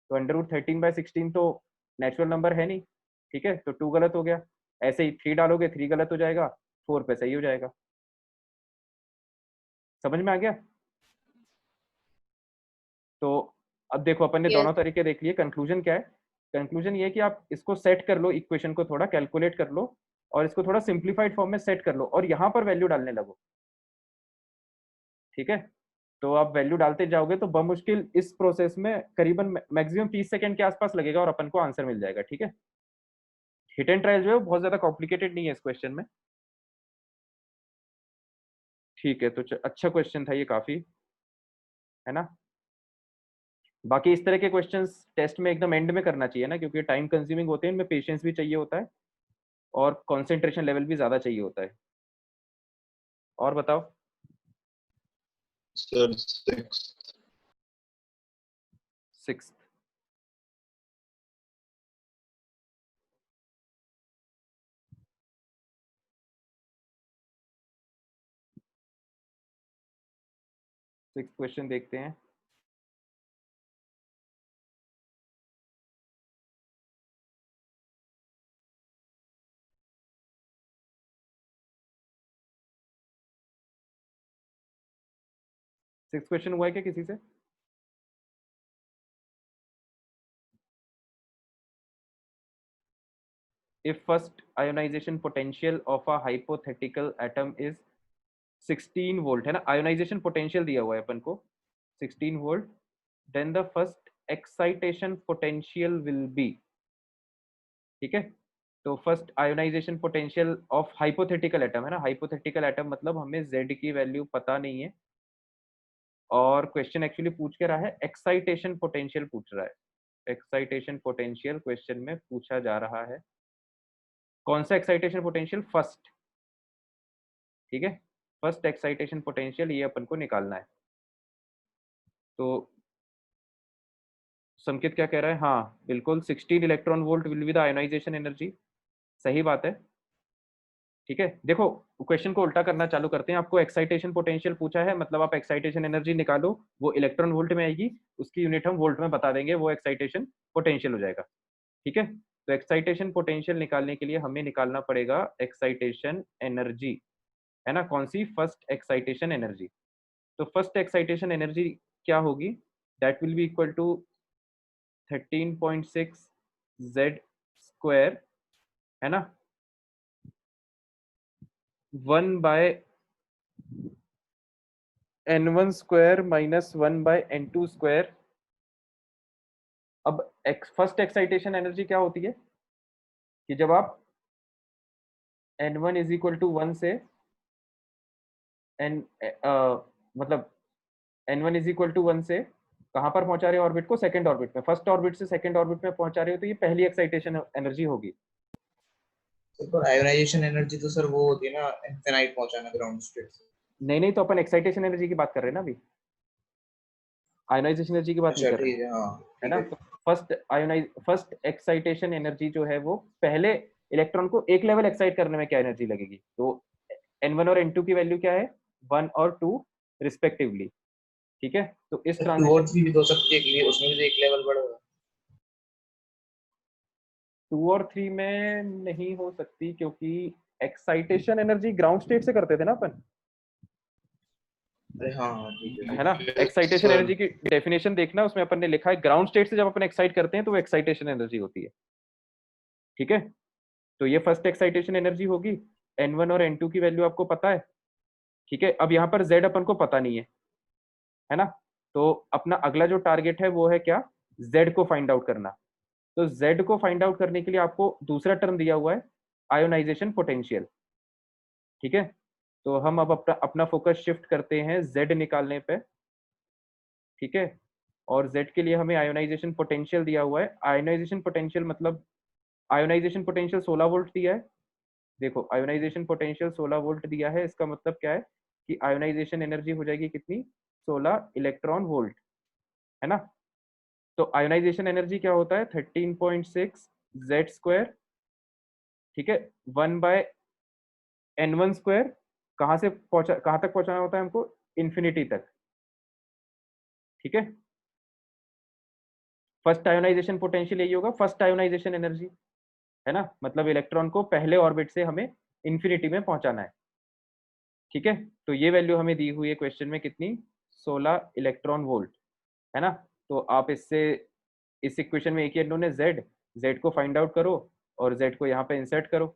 तो अंडर रूट 13/16 तो नेचुरल नंबर है नहीं, ठीक है। तो 2 गलत हो गया, ऐसे ही 3 डालोगे 3 गलत हो जाएगा, 4 पे सही हो जाएगा। समझ में आ गया। तो अब देखो अपन ने यस। दोनों तरीके देख लिए, कंक्लूजन क्या है, कंक्लूजन ये है कि आप इसको सेट कर लो, इक्वेशन को थोड़ा कैलकुलेट कर लो और इसको थोड़ा सिंप्लीफाइड फॉर्म में सेट कर लो और यहाँ पर वैल्यू डालने लगो, ठीक है। तो आप वैल्यू डालते जाओगे तो बमुश्किल इस प्रोसेस में करीबन मैक्सिमम 30 सेकंड के आसपास लगेगा और अपन को आंसर मिल जाएगा, ठीक है। हिट एंड ट्रायल जो है बहुत ज्यादा कॉम्प्लिकेटेड नहीं है इस क्वेश्चन में, ठीक है। तो अच्छा क्वेश्चन था ये काफी, है ना। बाकी इस तरह के क्वेश्चंस टेस्ट में एकदम एंड में करना चाहिए ना, क्योंकि टाइम कंज्यूमिंग होते हैं, इनमें पेशेंस भी चाहिए होता है और कंसंट्रेशन लेवल भी ज्यादा चाहिए होता है। और बताओ। सर 6। 6th, क्वेश्चन देखते हैं। सिक्स क्वेश्चन हुआ है क्या किसी से। If first ionization potential of a hypothetical atom is 16 volt, है ना। आयोनाइजेशन पोटेंशियल दिया हुआ है अपन को 16 volt, then the first excitation potential will be, ठीक है। तो first ionization potential of hypothetical atom, है ना। हाइपोथेटिकल एटम मतलब हमें z की वैल्यू पता नहीं है और क्वेश्चन एक्चुअली पूछ के रहा है एक्साइटेशन पोटेंशियल पूछ रहा है, एक्साइटेशन पोटेंशियल क्वेश्चन में पूछा जा रहा है। कौन सा एक्साइटेशन पोटेंशियल? फर्स्ट, ठीक है, फर्स्ट एक्साइटेशन पोटेंशियल ये अपन को निकालना है। तो संकेत क्या कह रहा है? हाँ बिल्कुल, 16 electron volt will be the ionization energy, सही बात है। ठीक है, देखो क्वेश्चन को उल्टा करना चालू करते हैं। आपको एक्साइटेशन पोटेंशियल पूछा है, मतलब आप एक्साइटेशन एनर्जी निकालो, वो इलेक्ट्रॉन वोल्ट में आएगी, उसकी यूनिट हम वोल्ट में बता देंगे, वो एक्साइटेशन पोटेंशियल हो जाएगा। ठीक है, तो एक्साइटेशन पोटेंशियल निकालने के लिए हमें निकालना पड़ेगा एक्साइटेशन एनर्जी, है ना? कौन सी? First excitation energy. तो फर्स्ट एक्साइटेशन एनर्जी क्या होगी? That will be equal to 13.6 Z square, है ना, 1 by N1 square minus 1 by N2 square. अब फर्स्ट एक्साइटेशन एनर्जी क्या होती है कि जब आप N1 इज इक्वल टू 1 से मतलब N1 इज इक्वल टू 1 से कहाँ पर पहुंचा रहे हो ऑर्बिट को? सेकंड ऑर्बिट में। फर्स्ट ऑर्बिट से सेकंड ऑर्बिट में पहुंचा रहे हो, तो ये पहली एक्साइटेशन एनर्जी होगी। पर आयोनाइजेशन एनर्जी तो सर वो होती है ना, इनफिनाइट पहुंचाना ग्राउंड स्टेट से। नहीं, तो अपन एक्साइटेशन एनर्जी की बात कर रहे हैं ना अभी, आयोनाइजेशन एनर्जी की बात नहीं अच्छा कर रहे, ठीक है, हाँ है ठीक ना? है। तो फर्स्ट एक्साइटेशन एनर्जी जो है वो पहले इलेक्ट्रॉन को एक लेवल एक्साइट करने में क्या एनर्जी लगेगी? तो N1 और N2 की वैल्यू क्या है? 1 और 2 रिस्पेक्टिवली। ठीक है, तो इस सर 2 और ट्रांजिशन 3 भी तो हो सकती है, क्योंकि उसमें भी तो एक लेवल बढ़ेगा। 2 और 3 में नहीं हो सकती, क्योंकि एक्साइटेशन एनर्जी ग्राउंड स्टेट से करते थे ना अपन, अरे हाँ हाँ ठीक है। है ना? एक्साइटेशन एनर्जी की डेफिनेशन देखना, उसमें अपन ने लिखा है ग्राउंड स्टेट से जब अपन एक्साइट करते हैं तो वो एक्साइटेशन एनर्जी होती है। ठीक है, तो ये फर्स्ट एक्साइटेशन एनर्जी होगी। N1 और N2 की वैल्यू आपको पता है। ठीक है, अब यहाँ पर Z अपन को पता नहीं है ना? तो अपना अगला जो टारगेट है वो है क्या? Z को फाइंड आउट करना। तो Z को फाइंड आउट करने के लिए आपको दूसरा टर्म दिया हुआ है, आयोनाइजेशन पोटेंशियल। ठीक है, तो हम अब अपना फोकस शिफ्ट करते हैं Z निकालने पे। ठीक है, और Z के लिए हमें आयोनाइजेशन पोटेंशियल दिया हुआ है। आयोनाइजेशन पोटेंशियल मतलब आयोनाइजेशन पोटेंशियल 16 वोल्ट दिया है। देखो आयोनाइजेशन पोटेंशियल 16 वोल्ट दिया है, इसका मतलब क्या है कि आयोनाइजेशन एनर्जी हो जाएगी कितनी? 16 इलेक्ट्रॉन वोल्ट, है ना? तो आयोनाइजेशन एनर्जी क्या होता है? 13.6 Z स्क्वायर, ठीक है, 1 बाय N1 स्क्वायर। कहाँ से पहुंचा, कहाँ तक पहुंचाना होता है हमको? इन्फिनिटी तक। ठीक है, फर्स्ट आयोनाइजेशन पोटेंशियल यही होगा, फर्स्ट आयोनाइजेशन एनर्जी, है ना? मतलब इलेक्ट्रॉन को पहले ऑर्बिट से हमें इन्फिनिटी में पहुंचाना है। ठीक है, तो ये वैल्यू हमें दी हुई है क्वेश्चन में कितनी? 16 इलेक्ट्रॉन वोल्ट, है ना? तो आप इससे इस इक्वेशन में एक ही अननोन है Z को फाइंड आउट करो और Z को यहाँ पे इंसर्ट करो,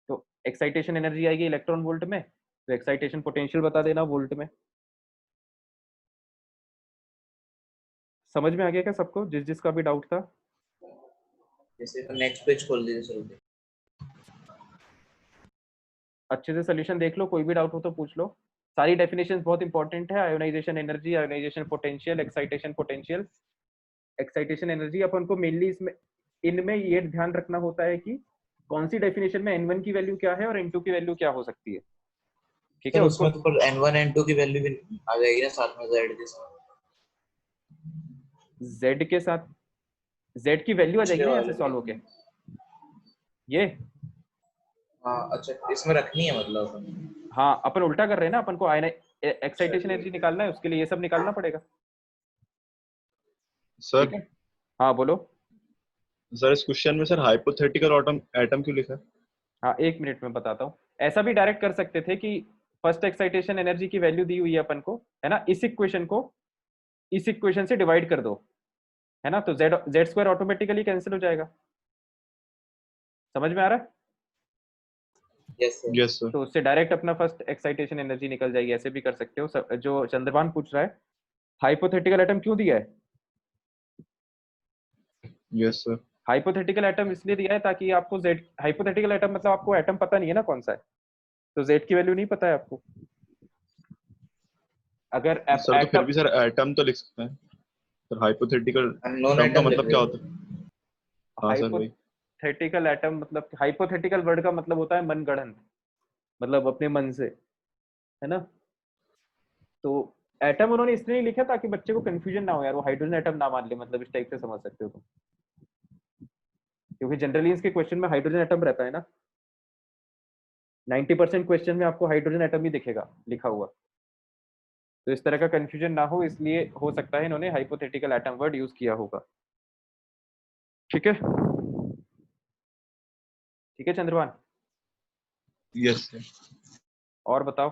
तो एक्साइटेशन एनर्जी आएगी इलेक्ट्रॉन वोल्ट में, तो एक्साइटेशन पोटेंशियल बता देना वोल्ट में। समझ में आ गया क्या सबको, जिसका भी डाउट था? जैसे नेक्स्ट पेज खोल दीजिए सर। अच्छे से सोल्यूशन देख लो, कोई भी डाउट हो तो पूछ लो। सारी डेफिनेशंस बहुत इंपॉर्टेंट है, ionization energy, ionization potential, excitation potential. Excitation energy अपन को मेनली इसमें इनमें ये ध्यान रखना होता है कि कौन सी डेफिनेशन में N1 की वैल्यू क्या है और N2 की वैल्यू क्या हो सकती है। ठीक है, सर उसको उसमें तो पर N1 N2 की वैल्यू भी आ जाएगी ना साथ में Z के साथ। Z के साथ Z की वैल्यू आ जाएगी पिछले ना यहाँ वाले से सॉल्व होके। में। ये हाँ अच्छा, इसमें रखनी है मतलब। हाँ, अपन उल्टा कर रहे हैं ना, अपन को एक्साइटेशन एनर्जी निकालना है, उसके लिए ये सब निकालना पड़ेगा। सर ठीक है, हाँ बोलो। सर इस क्वेश्चन में सर हाइपोथेटिकल एटम एटम क्यों लिखा है? हाँ 1 मिनट में बताता हूँ। ऐसा भी डायरेक्ट कर सकते थे कि फर्स्ट एक्साइटेशन एनर्जी की वैल्यू दी हुई है अपन को, है ना, इस इक्वेशन को इस इक्वेशन से डिवाइड कर दो, है ना, तो Z स्क्वायर ऑटोमेटिकली कैंसिल हो जाएगा। समझ में आ रहा है? Yes sir. Yes sir. तो उससे डायरेक्ट अपना फर्स्ट एक्साइटेशन एनर्जी निकल जाएगी, ऐसे भी कर सकते हो। जो चंद्रभान पूछ रहा है, हाइपोथेटिकल एटम क्यों दिया है? Yes sir. हाइपोथेटिकल एटम इसलिए दिया है ताकि आपको Z, हाइपोथेटिकल एटम मतलब आपको एटम पता नहीं है ना कौन सा है, तो Z की वैल्यू नहीं पता है आपको। अगर सर तो फिर एटम भी सर एटम तो लिख सकते हैं सर, हाइपोथेटिकल अननोन टर्म का एटम लिख मतलब क्या रहे होता है? हाँ सर वही। हाइपोथेटिकल एटम मतलब हाइपोथेटिकल वर्ड का मतलब होता है मनगढ़ंत, मतलब अपने मन से, है ना। तो एटम उन्होंने इसलिए नहीं लिखा ताकि बच्चे को कंफ्यूजन ना हो यार, वो हाइड्रोजन एटम ना मान ले, मतलब इस टाइप से समझ सकते हो तुम, क्योंकि जनरली इसके क्वेश्चन में हाइड्रोजन एटम रहता है ना। 90% क्वेश्चन में आपको हाइड्रोजन एटम ही दिखेगा लिखा हुआ। तो इस तरह का कंफ्यूजन ना हो इसलिए हो सकता है इन्होंने हाइपोथेटिकल एटम वर्ड यूज किया होगा। ठीक है, ठीक है चंद्रभान, यस सर। और बताओ।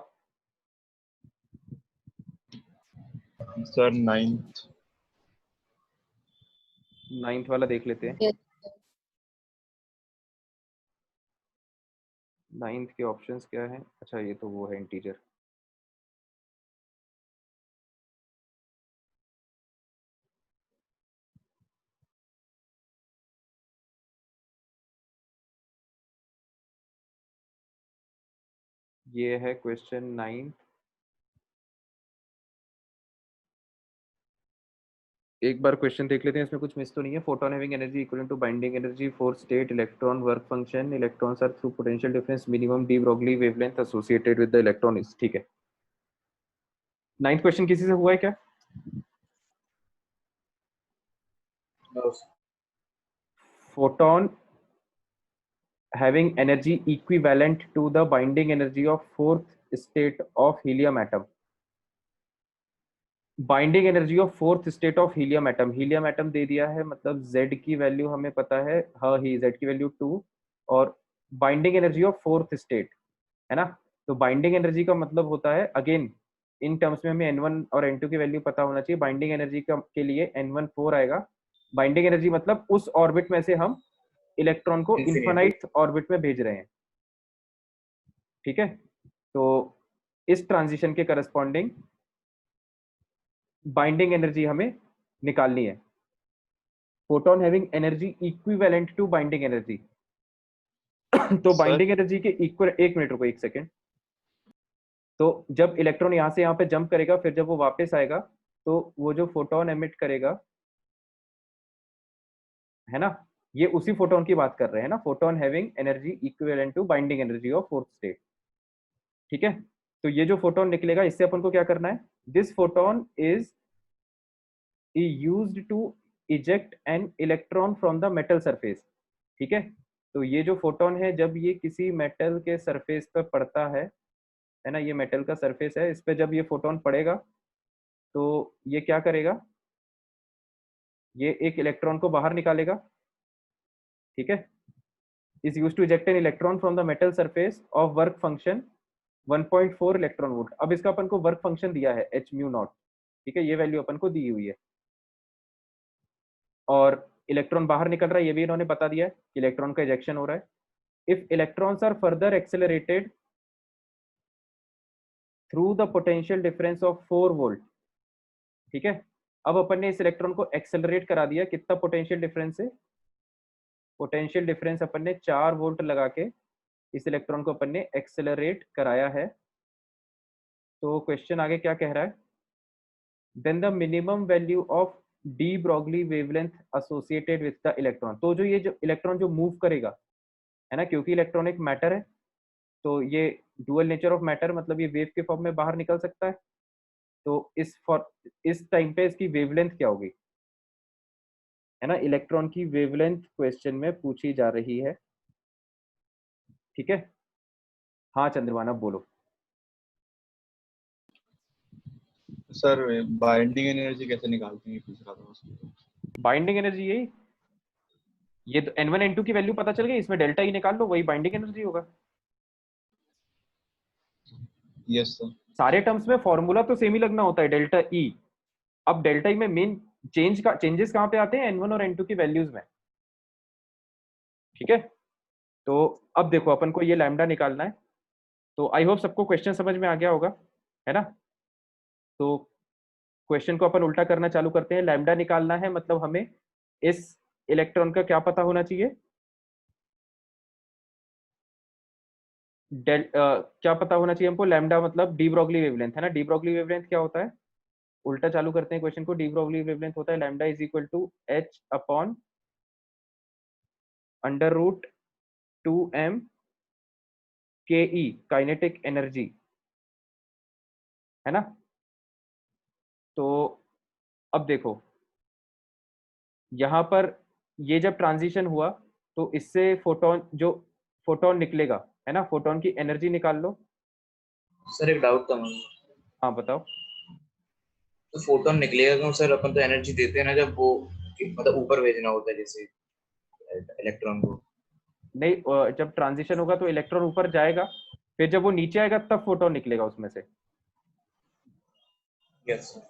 Sir ninth. नाइन्थ वाला देख लेते हैं। Yes. नाइन्थ के ऑप्शंस क्या है? अच्छा ये तो वो है इंटीजर। ये है क्वेश्चन 9। एक बार क्वेश्चन देख लेते हैं, इसमें कुछ मिस तो नहीं है। Photon having energy equivalent to binding energy for state electron work function, electrons are through potential difference minimum de Broglie wavelength associated with the electron is. ठीक है, नाइन्थ क्वेश्चन किसी से हुआ है क्या? हैं। Photon having energy equivalent to the binding energy of fourth state of helium atom, binding energy of fourth state of helium atom. Helium atom दे दिया है, मतलब Z की वैल्यू हमें पता है, हाँ ही Z की वैल्यू 2, और binding energy of fourth state, है ना। तो बाइंडिंग एनर्जी का मतलब होता है, अगेन इन टर्म्स में हमें N1 और N2 की वैल्यू पता होना चाहिए। बाइंडिंग एनर्जी का के लिए N1 4 आएगा। बाइंडिंग एनर्जी मतलब उस ऑर्बिट में से हम इलेक्ट्रॉन को इंफिनिटी। इन्फानाइट ऑर्बिट में भेज रहे हैं। ठीक है, तो इस ट्रांजिशन के करस्पॉन्डिंग बाइंडिंग एनर्जी हमें निकालनी है। Photon having energy equivalent to binding energy. तो सर बाइंडिंग एनर्जी के इक्वल, एक मिनट रुको, एक सेकेंड। तो जब इलेक्ट्रॉन यहां से यहां पे जंप करेगा, फिर जब वो वापस आएगा, तो वो जो फोटोन एमिट करेगा, है ना, ये उसी फोटोन की बात कर रहे हैं ना, photon having energy equivalent to binding energy of fourth state. ठीक है, तो ये जो फोटोन निकलेगा, इससे अपन को क्या करना है, this photon is used to eject an electron from the metal surface. ठीक है, तो ये जो फोटोन है, जब ये किसी मेटल के सरफेस पर पड़ता है ना, ये मेटल का सरफेस है, इस पे जब ये फोटोन पड़ेगा तो ये क्या करेगा, ये एक इलेक्ट्रॉन को बाहर निकालेगा। ठीक है, is used to eject an electron from the metal surface of work function 1.4 electron volt. अब इसका अपन को वर्क फंक्शन दिया है h म्यू नॉट। ठीक है, ये वैल्यू अपन को दी हुई है, और इलेक्ट्रॉन बाहर निकल रहा है, ये भी इन्होंने बता दिया है, इलेक्ट्रॉन का इजेक्शन हो रहा है। If electrons are further accelerated through the potential difference of 4 volt. ठीक है, अब अपन ने इस इलेक्ट्रॉन को एक्सेलरेट करा दिया, कितना पोटेंशियल डिफरेंस है, पोटेंशियल डिफरेंस अपन ने 4 वोल्ट लगा के इस इलेक्ट्रॉन को अपन ने एक्सेलरेट कराया है। तो क्वेश्चन आगे क्या कह रहा है, then the minimum value of de Broglie wavelength associated with the electron. तो जो ये जो इलेक्ट्रॉन जो मूव करेगा, है ना, क्योंकि इलेक्ट्रॉन एक मैटर है, तो ये डुअल नेचर ऑफ मैटर, मतलब ये वेव के फॉर्म में बाहर निकल सकता है। तो इस टाइम पे इसकी वेवलेंथ क्या होगी, है ना, इलेक्ट्रॉन की वेवलेंथ क्वेश्चन में पूछी जा रही है। ठीक है, हाँ चंद्रमान अब बोलो। सर बाइंडिंग एनर्जी कैसे निकालते हैं, पूछ रहा था उसको। बाइंडिंग एनर्जी यही, ये तो N1 N2 की वैल्यू पता चल गई, इसमें डेल्टा ई निकाल लो, वही बाइंडिंग एनर्जी होगा। Yes sir. सारे टर्म्स में फॉर्मूला तो सेम ही लगना होता है, डेल्टा ई। अब डेल्टा ई में मेन चेंजेस कहाँ पे आते हैं, N1 और N2 की वैल्यूज में। ठीक है, तो अब देखो अपन को ये लैम्डा निकालना है। तो आई होप सबको क्वेश्चन समझ में आ गया होगा, है ना। तो क्वेश्चन को अपन उल्टा करना चालू करते हैं। लैम्डा निकालना है, मतलब हमें इस इलेक्ट्रॉन का क्या पता होना चाहिए, क्या पता होना चाहिए हमको, लैम्डा मतलब डी ब्रॉगली वेवलेंथ है ना। डी ब्रॉगली वेवलेंथ क्या होता है, उल्टा चालू करते हैं क्वेश्चन को। डी ब्रॉगली वेवलेंथ होता है lambda is equal to h upon under root 2m K E kinetic energy, है ना। तो अब देखो यहाँ पर ये जब ट्रांजिशन हुआ तो इससे फोटोन, जो फोटोन निकलेगा है ना, फोटोन की एनर्जी निकाल लो। सर एक डाउट था मुझे, हाँ बताओ। तो फोटोन निकलेगा क्यों सर? अपन तो एनर्जी देते हैं ना जब वो मतलब ऊपर भेजना होता है जैसे इलेक्ट्रॉन को। नहीं, जब ट्रांजिशन होगा तो इलेक्ट्रॉन ऊपर जाएगा, फिर जब वो नीचे आएगा तब फोटोन निकलेगा उसमें से, यस सर।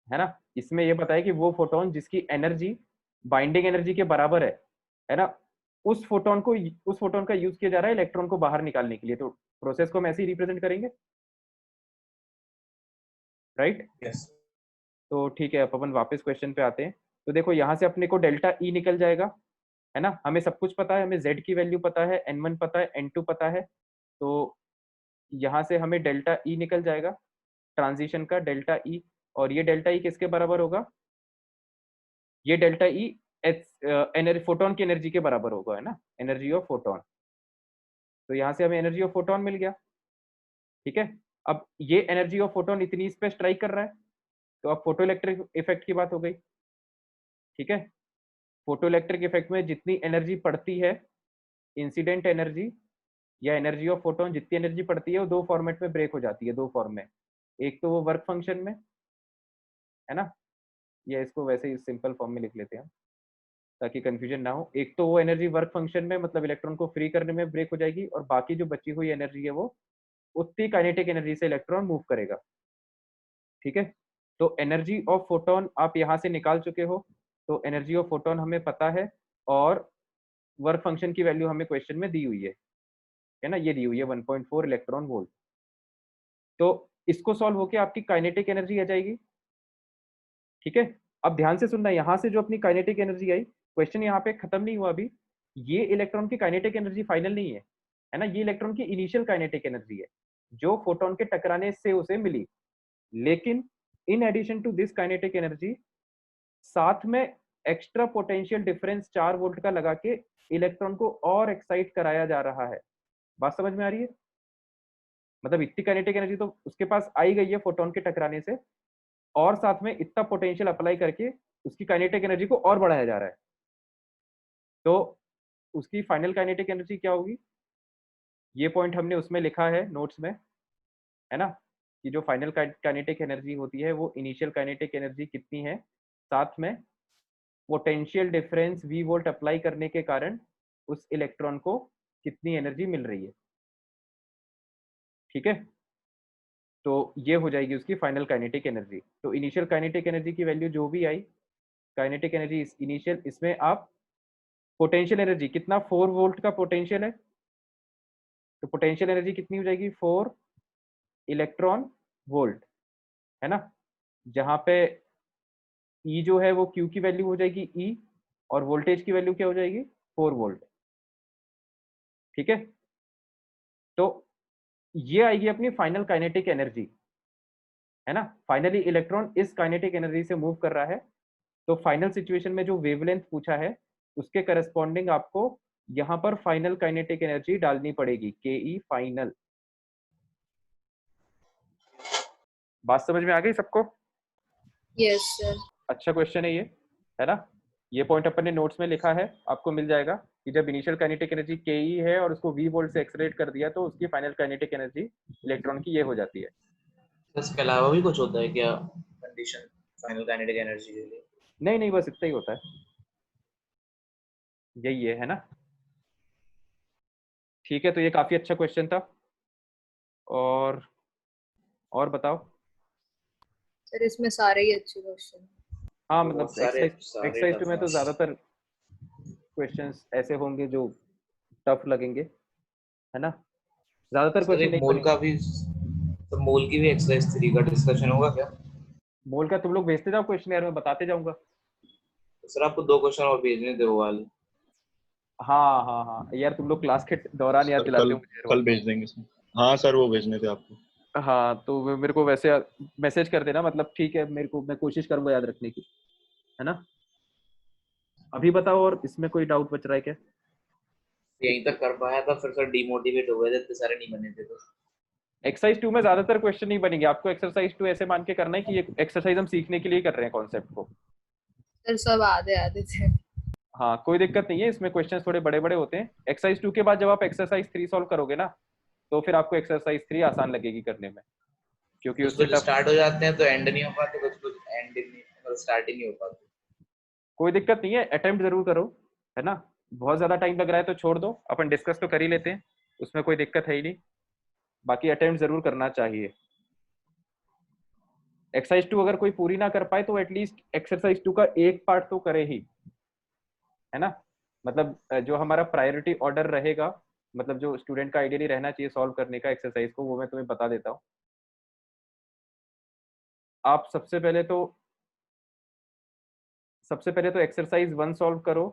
है ना। इसमें ये बताया कि वो फोटोन जिसकी एनर्जी बाइंडिंग एनर्जी के बराबर है ना, उस फोटोन का यूज किया जा रहा है इलेक्ट्रॉन को बाहर निकालने के लिए। तो प्रोसेस को हम ऐसे ही रिप्रेजेंट करेंगे, राइट। यस तो ठीक है, अब अपन वापस क्वेश्चन पे आते हैं। तो देखो यहाँ से अपने को डेल्टा ई निकल जाएगा, है ना। हमें सब कुछ पता है, हमें z की वैल्यू पता है, n1 पता है, n2 पता है। तो यहाँ से हमें डेल्टा ई निकल जाएगा, ट्रांजिशन का डेल्टा ई। और ये डेल्टा ई किसके बराबर होगा, ये डेल्टा ई एनर्जी फोटोन की एनर्जी के बराबर होगा, है ना, एनर्जी ऑफ फोटोन। तो यहाँ से हमें एनर्जी ऑफ फोटोन मिल गया, ठीक है। अब ये एनर्जी ऑफ फोटोन इतनी इस पे स्ट्राइक कर रहा है, तो अब फोटो इलेक्ट्रिक इफेक्ट की बात हो गई, ठीक है। फोटो इलेक्ट्रिक इफेक्ट में जितनी एनर्जी पड़ती है, इंसिडेंट एनर्जी या एनर्जी ऑफ फोटोन, जितनी एनर्जी पड़ती है वो दो फॉर्मेट में ब्रेक हो जाती है, दो फॉर्म में। एक तो वो वर्क फंक्शन में, है ना, या इसको वैसे ही सिंपल फॉर्म में लिख लेते हैं ताकि कंफ्यूजन ना हो। एक तो वो एनर्जी वर्क फंक्शन में, मतलब इलेक्ट्रॉन को फ्री करने में ब्रेक हो जाएगी, और बाकी जो बची हुई एनर्जी है वो उतनी काइनेटिक एनर्जी से इलेक्ट्रॉन मूव करेगा, ठीक है। तो एनर्जी ऑफ फोटोन आप यहाँ से निकाल चुके हो, तो एनर्जी ऑफ फोटोन हमें पता है, और वर्क फंक्शन की वैल्यू हमें क्वेश्चन में दी हुई है ना, ये दी हुई है 1.4 इलेक्ट्रॉन वोल्ट। तो इसको सॉल्व होके आपकी काइनेटिक एनर्जी आ जाएगी, ठीक है। अब ध्यान से सुनना, यहाँ से जो अपनी काइनेटिक एनर्जी आई, क्वेश्चन यहाँ पे खत्म नहीं हुआ अभी। ये इलेक्ट्रॉन की काइनेटिक एनर्जी फाइनल नहीं है ना, ये इलेक्ट्रॉन की इनिशियल काइनेटिक एनर्जी है जो फोटोन के टकराने से उसे मिली। लेकिन in addition to this kinetic energy, साथ में एक्स्ट्रा पोटेंशियल डिफरेंस 4 वोल्ट का लगा के इलेक्ट्रॉन को और एक्साइट कराया जा रहा है। बात समझ में आ रही है, मतलब इतनी काइनेटिक एनर्जी तो उसके पास आई गई है फोटोन के टकराने से, और साथ में इतना पोटेंशियल अप्लाई करके उसकी काइनेटिक एनर्जी को और बढ़ाया जा रहा है। तो उसकी फाइनल काइनेटिक एनर्जी क्या होगी, ये पॉइंट हमने उसमें लिखा है नोट्स में, है ना, कि जो फाइनल काइनेटिक एनर्जी होती है वो इनिशियल काइनेटिक एनर्जी कितनी है, साथ में potential difference v volt apply करने के कारण उस इलेक्ट्रॉन को कितनी एनर्जी मिल रही है, ठीक है। तो ये हो जाएगी उसकी फाइनल काइनेटिक एनर्जी। तो इनिशियल काइनेटिक एनर्जी की वैल्यू जो भी आई, काइनेटिक एनर्जी इनिशियल, इसमें आप पोटेंशियल एनर्जी कितना, 4 वोल्ट का पोटेंशियल है, तो पोटेंशियल एनर्जी कितनी हो जाएगी, 4 इलेक्ट्रॉन वोल्ट, है ना। जहां पे ई जो है वो क्यू की वैल्यू हो जाएगी ई, और वोल्टेज की वैल्यू क्या हो जाएगी, 4 वोल्ट, ठीक है। तो ये आएगी अपनी फाइनल काइनेटिक एनर्जी, है ना। फाइनली इलेक्ट्रॉन इस काइनेटिक एनर्जी से मूव कर रहा है। तो फाइनल सिचुएशन में जो वेवलेंथ पूछा है उसके करस्पॉन्डिंग आपको यहाँ पर फाइनल काइनेटिक एनर्जी डालनी पड़ेगी, के ई फाइनल। बात समझ में आ गई सबको? Yes sir. अच्छा क्वेश्चन है ये, है ना। ये पॉइंट अपन ने नोट्स में लिखा है, आपको मिल जाएगा कि जब इनिशियल काइनेटिक एनर्जी के ई है और उसको वी वोल्ट से एक्सलेट कर दिया तो उसकी फाइनल काइनेटिक एनर्जी इलेक्ट्रॉन की ये हो जाती है। इसके अलावा भी कुछ होता है क्या कंडीशन फाइनल काइनेटिक एनर्जी के लिए? नहीं नहीं, बस इतना ही होता है, यही है ना। ठीक है, तो ये काफी अच्छा क्वेश्चन था। और बताओ। सर इसमें सारे ही अच्छे क्वेश्चन। हाँ बहुत मतलब सारे एक्सरसाइज टफ में तो हैं। ज्यादातर क्वेश्चंस ऐसे होंगे जो टफ लगेंगे, है ना। ज्यादातर सर क्वेश्चन एक नहीं मोल बनेंगे। का भी, तो मोल की भी एक्सरसाइज 3 का डिस्कशन होगा क्या? मोल का तुम लोग भेजते जाओ क्वेश्चन यार, मैं बताते जाऊंगा। तो सर आपको 2 क्वेश्चन और भेजने थे वो वाले। हाँ हाँ हाँ यार, तुम लोग क्लास के दौरान याद सर दिलाते कल हो मुझे कल रोज। भेज देंगे इसमें। हाँ सर वो भेजने थे आपको। हाँ तो मेरे को वैसे मैसेज कर देना, मतलब ठीक है, मेरे को मैं कोशिश करूंगा याद रखने की, है ना। अभी बताओ, और इसमें कोई डाउट बच रहा है क्या? यहीं तक कर पाया था, फिर सर डिमोटिवेट हो गए थे, इतने सारे नहीं बने थे तो। एक्सरसाइज 2 में ज्यादातर क्वेश्चन नहीं बनेंगे, आपको एक्सरसाइज 2 ऐसे मान के करना है कि ये एक्सरसाइज हम सीखने के लिए कर रहे हैं कॉन्सेप्ट को। सर सब आधे आधे थे। हाँ कोई दिक्कत नहीं है, इसमें क्वेश्चन थोड़े बड़े बड़े होते हैं। एक्सरसाइज 2 के बाद जब आप एक्सरसाइज 3 सॉल्व करोगे ना, तो फिर आपको एक्सरसाइज 3 आसान लगेगी करने में, क्योंकि कुछ उससे कुछ टफ। स्टार्ट हो जाते हैं तो एंड नहीं हो पाते, कुछ कुछ एंड नहीं, मतलब स्टार्ट ही नहीं हो पाते। कोई दिक्कत नहीं है, अटेम्प्ट जरूर करो, है ना। बहुत ज्यादा टाइम लग रहा है तो छोड़ दो, अपन डिस्कस तो कर ही लेते हैं, उसमें कोई दिक्कत है ही नहीं। बाकी अटेम्प्ट जरूर करना चाहिए। एक्सरसाइज 2 अगर कोई पूरी ना कर पाए तो एटलीस्ट एक्सरसाइज 2 का एक पार्ट तो करे ही, है ना। मतलब जो हमारा प्रायोरिटी ऑर्डर रहेगा, मतलब जो स्टूडेंट का आइडियली रहना चाहिए सॉल्व करने का एक्सरसाइज को, वो मैं तुम्हें बता देता हूँ। आप सबसे पहले तो एक्सरसाइज 1 सॉल्व करो,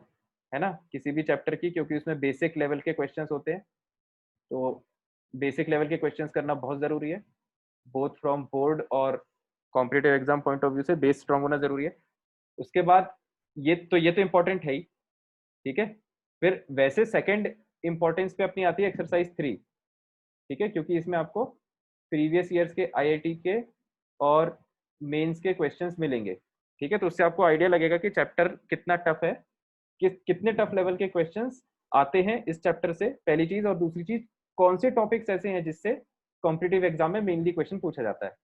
है ना, किसी भी चैप्टर की, क्योंकि उसमें बेसिक लेवल के क्वेश्चंस होते हैं। तो बेसिक लेवल के क्वेश्चंस करना बहुत जरूरी है, बोथ फ्रॉम बोर्ड और competitive exam point of view से बेस स्ट्रांग होना जरूरी है। उसके बाद ये तो इंपॉर्टेंट है ही, ठीक है। फिर वैसे सेकंड इंपॉर्टेंस पे अपनी आती है एक्सरसाइज 3, ठीक है, क्योंकि इसमें आपको प्रीवियस ईयर्स के आईआईटी के और मेंस के क्वेश्चंस मिलेंगे, ठीक है। तो उससे आपको आइडिया लगेगा कि चैप्टर कितना टफ है, कितने टफ लेवल के क्वेश्चंस आते हैं इस चैप्टर से, पहली चीज। और दूसरी चीज, कौन से टॉपिक्स ऐसे हैं जिससे कॉम्पिटिटिव एग्जाम में मेनली क्वेश्चन पूछा जाता है।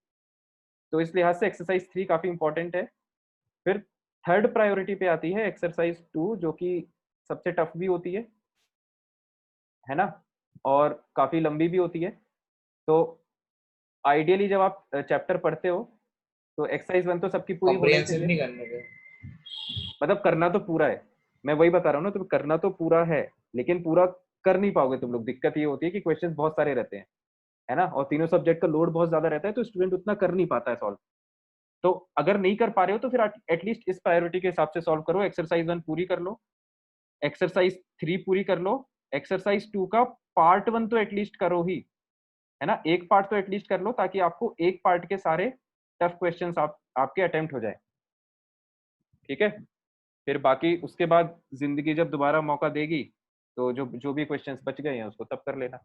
तो इस लिहाज से एक्सरसाइज 3 काफी इंपॉर्टेंट है। फिर थर्ड प्रायोरिटी पे आती है एक्सरसाइज 2, जो कि सबसे टफ भी होती है ना, और काफी लंबी भी होती है। तो आइडियली जब आप चैप्टर पढ़ते हो तो एक्सरसाइज 1 तो सबकी पूरी होना ही कॉम्प्रिहेंसिव चाहिए, नहीं करने थे। मतलब करना तो पूरा है। मैं वही बता रहा हूँ ना, तो करना तो पूरा है, लेकिन पूरा कर नहीं पाओगे तुम लोग। दिक्कत ये होती है कि क्वेश्चंस बहुत सारे रहते हैं, है ना, और तीनों सब्जेक्ट का लोड बहुत ज्यादा रहता है, तो स्टूडेंट उतना कर नहीं पाता है सॉल्व। तो अगर नहीं कर पा रहे हो तो फिर एटलीस्ट इस प्रायोरिटी के हिसाब से सॉल्व करो। एक्सरसाइज 1 पूरी कर लो, एक्सरसाइज 3 पूरी कर लो, एक्सरसाइज 2 का पार्ट 1 तो एटलीस्ट करो ही, है ना। एक पार्ट तो एटलीस्ट कर लो, ताकि आपको एक पार्ट के सारे टफ क्वेश्चंस आपके अटेम्प्ट हो जाए, ठीक है। फिर बाकी उसके बाद जिंदगी जब दोबारा मौका देगी, तो जो जो भी क्वेश्चंस बच गए हैं उसको तब कर लेना।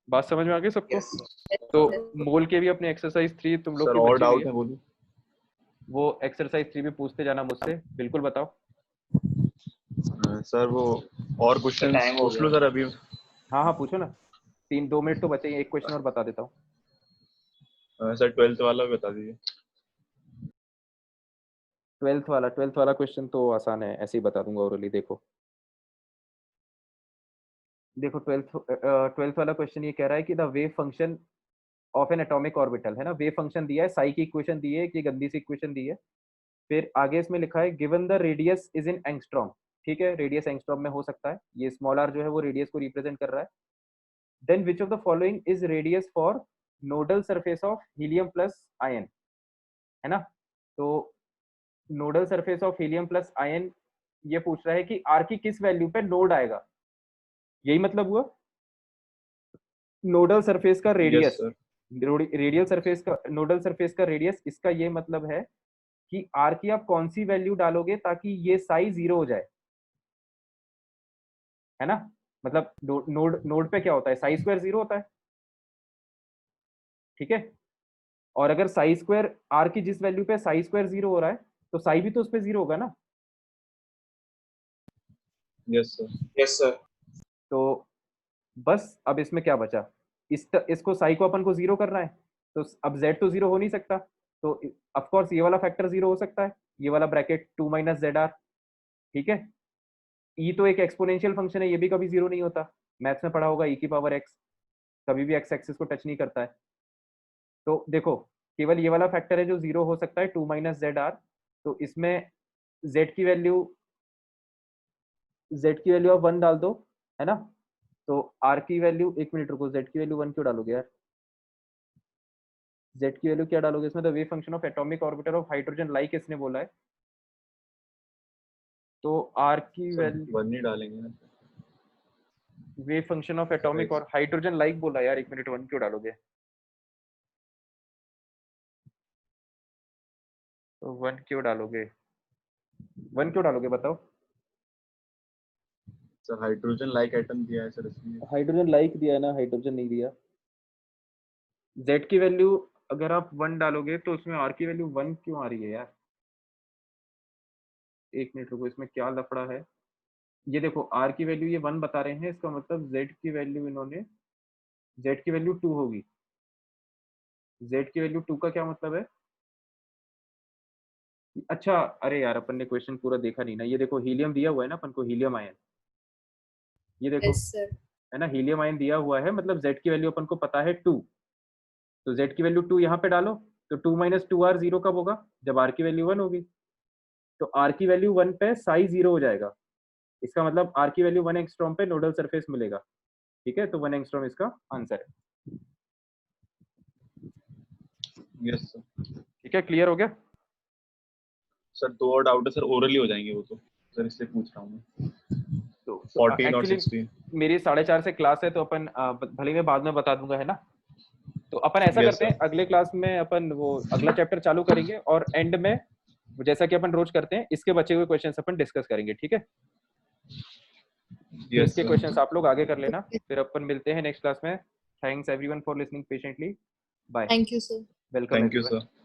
बात समझ में आ गई सबको? यस तो सर। मोल के भी अपने एक्सरसाइज 3 तुम लोग सर की और बची हुई डाउट है, है बोलिए। वो एक्सरसाइज 3 भी पूछते जाना मुझसे, बिल्कुल बताओ। सर वो और सर क्वेश्चंस टाइम हो पूछ लो गया। सर अभी। हाँ हाँ पूछो ना, 2 मिनट तो बचे हैं, एक क्वेश्चन और बता देता हूँ। सर 12th वाला भी बता दीजिए। ट्वेल्थ वाला क्वेश्चन तो आसान है, ऐसे ही बता दूंगा ओरली। देखो देखो, ट्वेल्थ वाला क्वेश्चन ये कह रहा है कि the wave function of N atomic orbital, है ना, वेव फंक्शन दिया है, साई की इक्वेशन दी है, कि गंदी सी इक्वेशन दी है। फिर आगे इसमें लिखा है given the radius is in angstrom, ठीक है, रेडियस एंगस्ट्रॉम में हो सकता है, ये स्मॉल आर जो है वो रेडियस को रिप्रेजेंट कर रहा है। Then which of the following is radius for nodal surface of helium plus ion, है ना। तो nodal surface of helium plus ion, ये पूछ रहा है कि आर की किस वैल्यू पे नोड आएगा, यही मतलब हुआ। नोडल सरफेस का yes radius, sir. Radial surface का, नोडल सरफेस का रेडियस, इसका ये मतलब है कि आर की आप कौन सी वैल्यू डालोगे ताकि ये साइज 0 हो जाए, है ना। मतलब नोड नोड पे क्या होता है, साई स्क्वायर 0 होता है, ठीक है। और अगर साई स्क्वायर आर की जिस वैल्यू पे साई स्क्वायर 0 हो रहा है, तो साई भी तो उस पर 0 होगा ना। Yes sir. Yes sir. तो बस अब इसमें क्या बचा, इसको साई को अपन को 0 करना है, तो अब जेड तो 0 हो नहीं सकता, तो ऑफकोर्स ये वाला फैक्टर 0 हो सकता है, ये वाला ब्रैकेट 2 माइनस जेड आर, ठीक है। ई तो एक एक्सपोनेंशियल फंक्शन है, ये भी कभी 0 नहीं होता, मैथ्स में पढ़ा होगा, ई की पावर एक्स कभी भी एक्स एक्सिस को टच नहीं करता है। तो देखो, केवल ये वाला फैक्टर है जो 0 हो सकता है, 2 माइनस जेड आर। तो इसमें जेड की वैल्यू जेड की वैल्यू आप 1 डाल दो, है ना। तो आर की वैल्यू, एक मिनट रुको, जेड की वैल्यू 1 क्यों डालोगे यार, जेड की वैल्यू क्या डालोगे इसमें, the wave function of atomic orbiter of hydrogen, like इसने बोला है। तो R की सर वैल्यू 1 ही डालेंगे ना। वेव फंक्शन ऑफ एटॉमिक और हाइड्रोजन लाइक बोला यार, 1 मिनट 1 क्यों डालोगे? तो 1 क्यों डालोगे? 1 क्यों डालोगे बताओ? सर हाइड्रोजन लाइक एटम दिया है सर इसलिए। हाइड्रोजन लाइक दिया है ना, हाइड्रोजन नहीं दिया। Z की वैल्यू अगर आप 1 डालोगे तो उसमें R की वैल्यू 1 क्यों आ रही है यार? 1 मिनट रुको, इसमें क्या लफड़ा है? ये देखो R की वैल्यू ये 1 बता रहे हैं, इसका मतलब Z की वैल्यू इन्होंने, Z की वैल्यू 2 होगी। Z की वैल्यू 2 का क्या मतलब है? अच्छा, अरे यार अपन ने क्वेश्चन पूरा देखा नहीं ना। ये देखो हीलियम दिया हुआ है ना अपन को, हीलियम आयन, ये देखो यस सर। है ना, हीलियम आयन दिया हुआ है, मतलब Z की वैल्यू अपन को पता है 2। तो Z की वैल्यू 2 यहाँ पे डालो, तो 2 माइनस 2R 0 कब होगा? जब R की वैल्यू 1 होगी। तो R की वैल्यू 1 पे साई 0 हो जाएगा, इसका मतलब R की वैल्यू 1 एंगस्ट्रॉम पे नोडल सरफेस मिलेगा। ठीक है, तो 1 एंगस्ट्रॉम इसका आंसर है। Yes sir. ठीक है, क्लियर हो गया? सर 2 और डाउट है सर, ओरली हो जाएंगे वो तो, सर इससे पूछ रहा हूँ मैं। तो 14 और एक्चुअली 16। मेरी 4:30 से क्लास है, तो अपन भले मैं बाद में बता दूंगा, है ना। तो अपन ऐसा Yes, करते हैं, sir. अगले क्लास में अपन वो अगला चैप्टर चालू करेंगे और एंड में जैसा कि अपन रोज करते हैं इसके बचे हुए क्वेश्चंस अपन डिस्कस करेंगे। ठीक है, तो Yes, इसके sir. क्वेश्चंस आप लोग आगे कर लेना, फिर अपन मिलते हैं नेक्स्ट क्लास में। Thanks everyone for listening patiently. Bye. Thank you sir. Welcome Thank you, everyone. sir.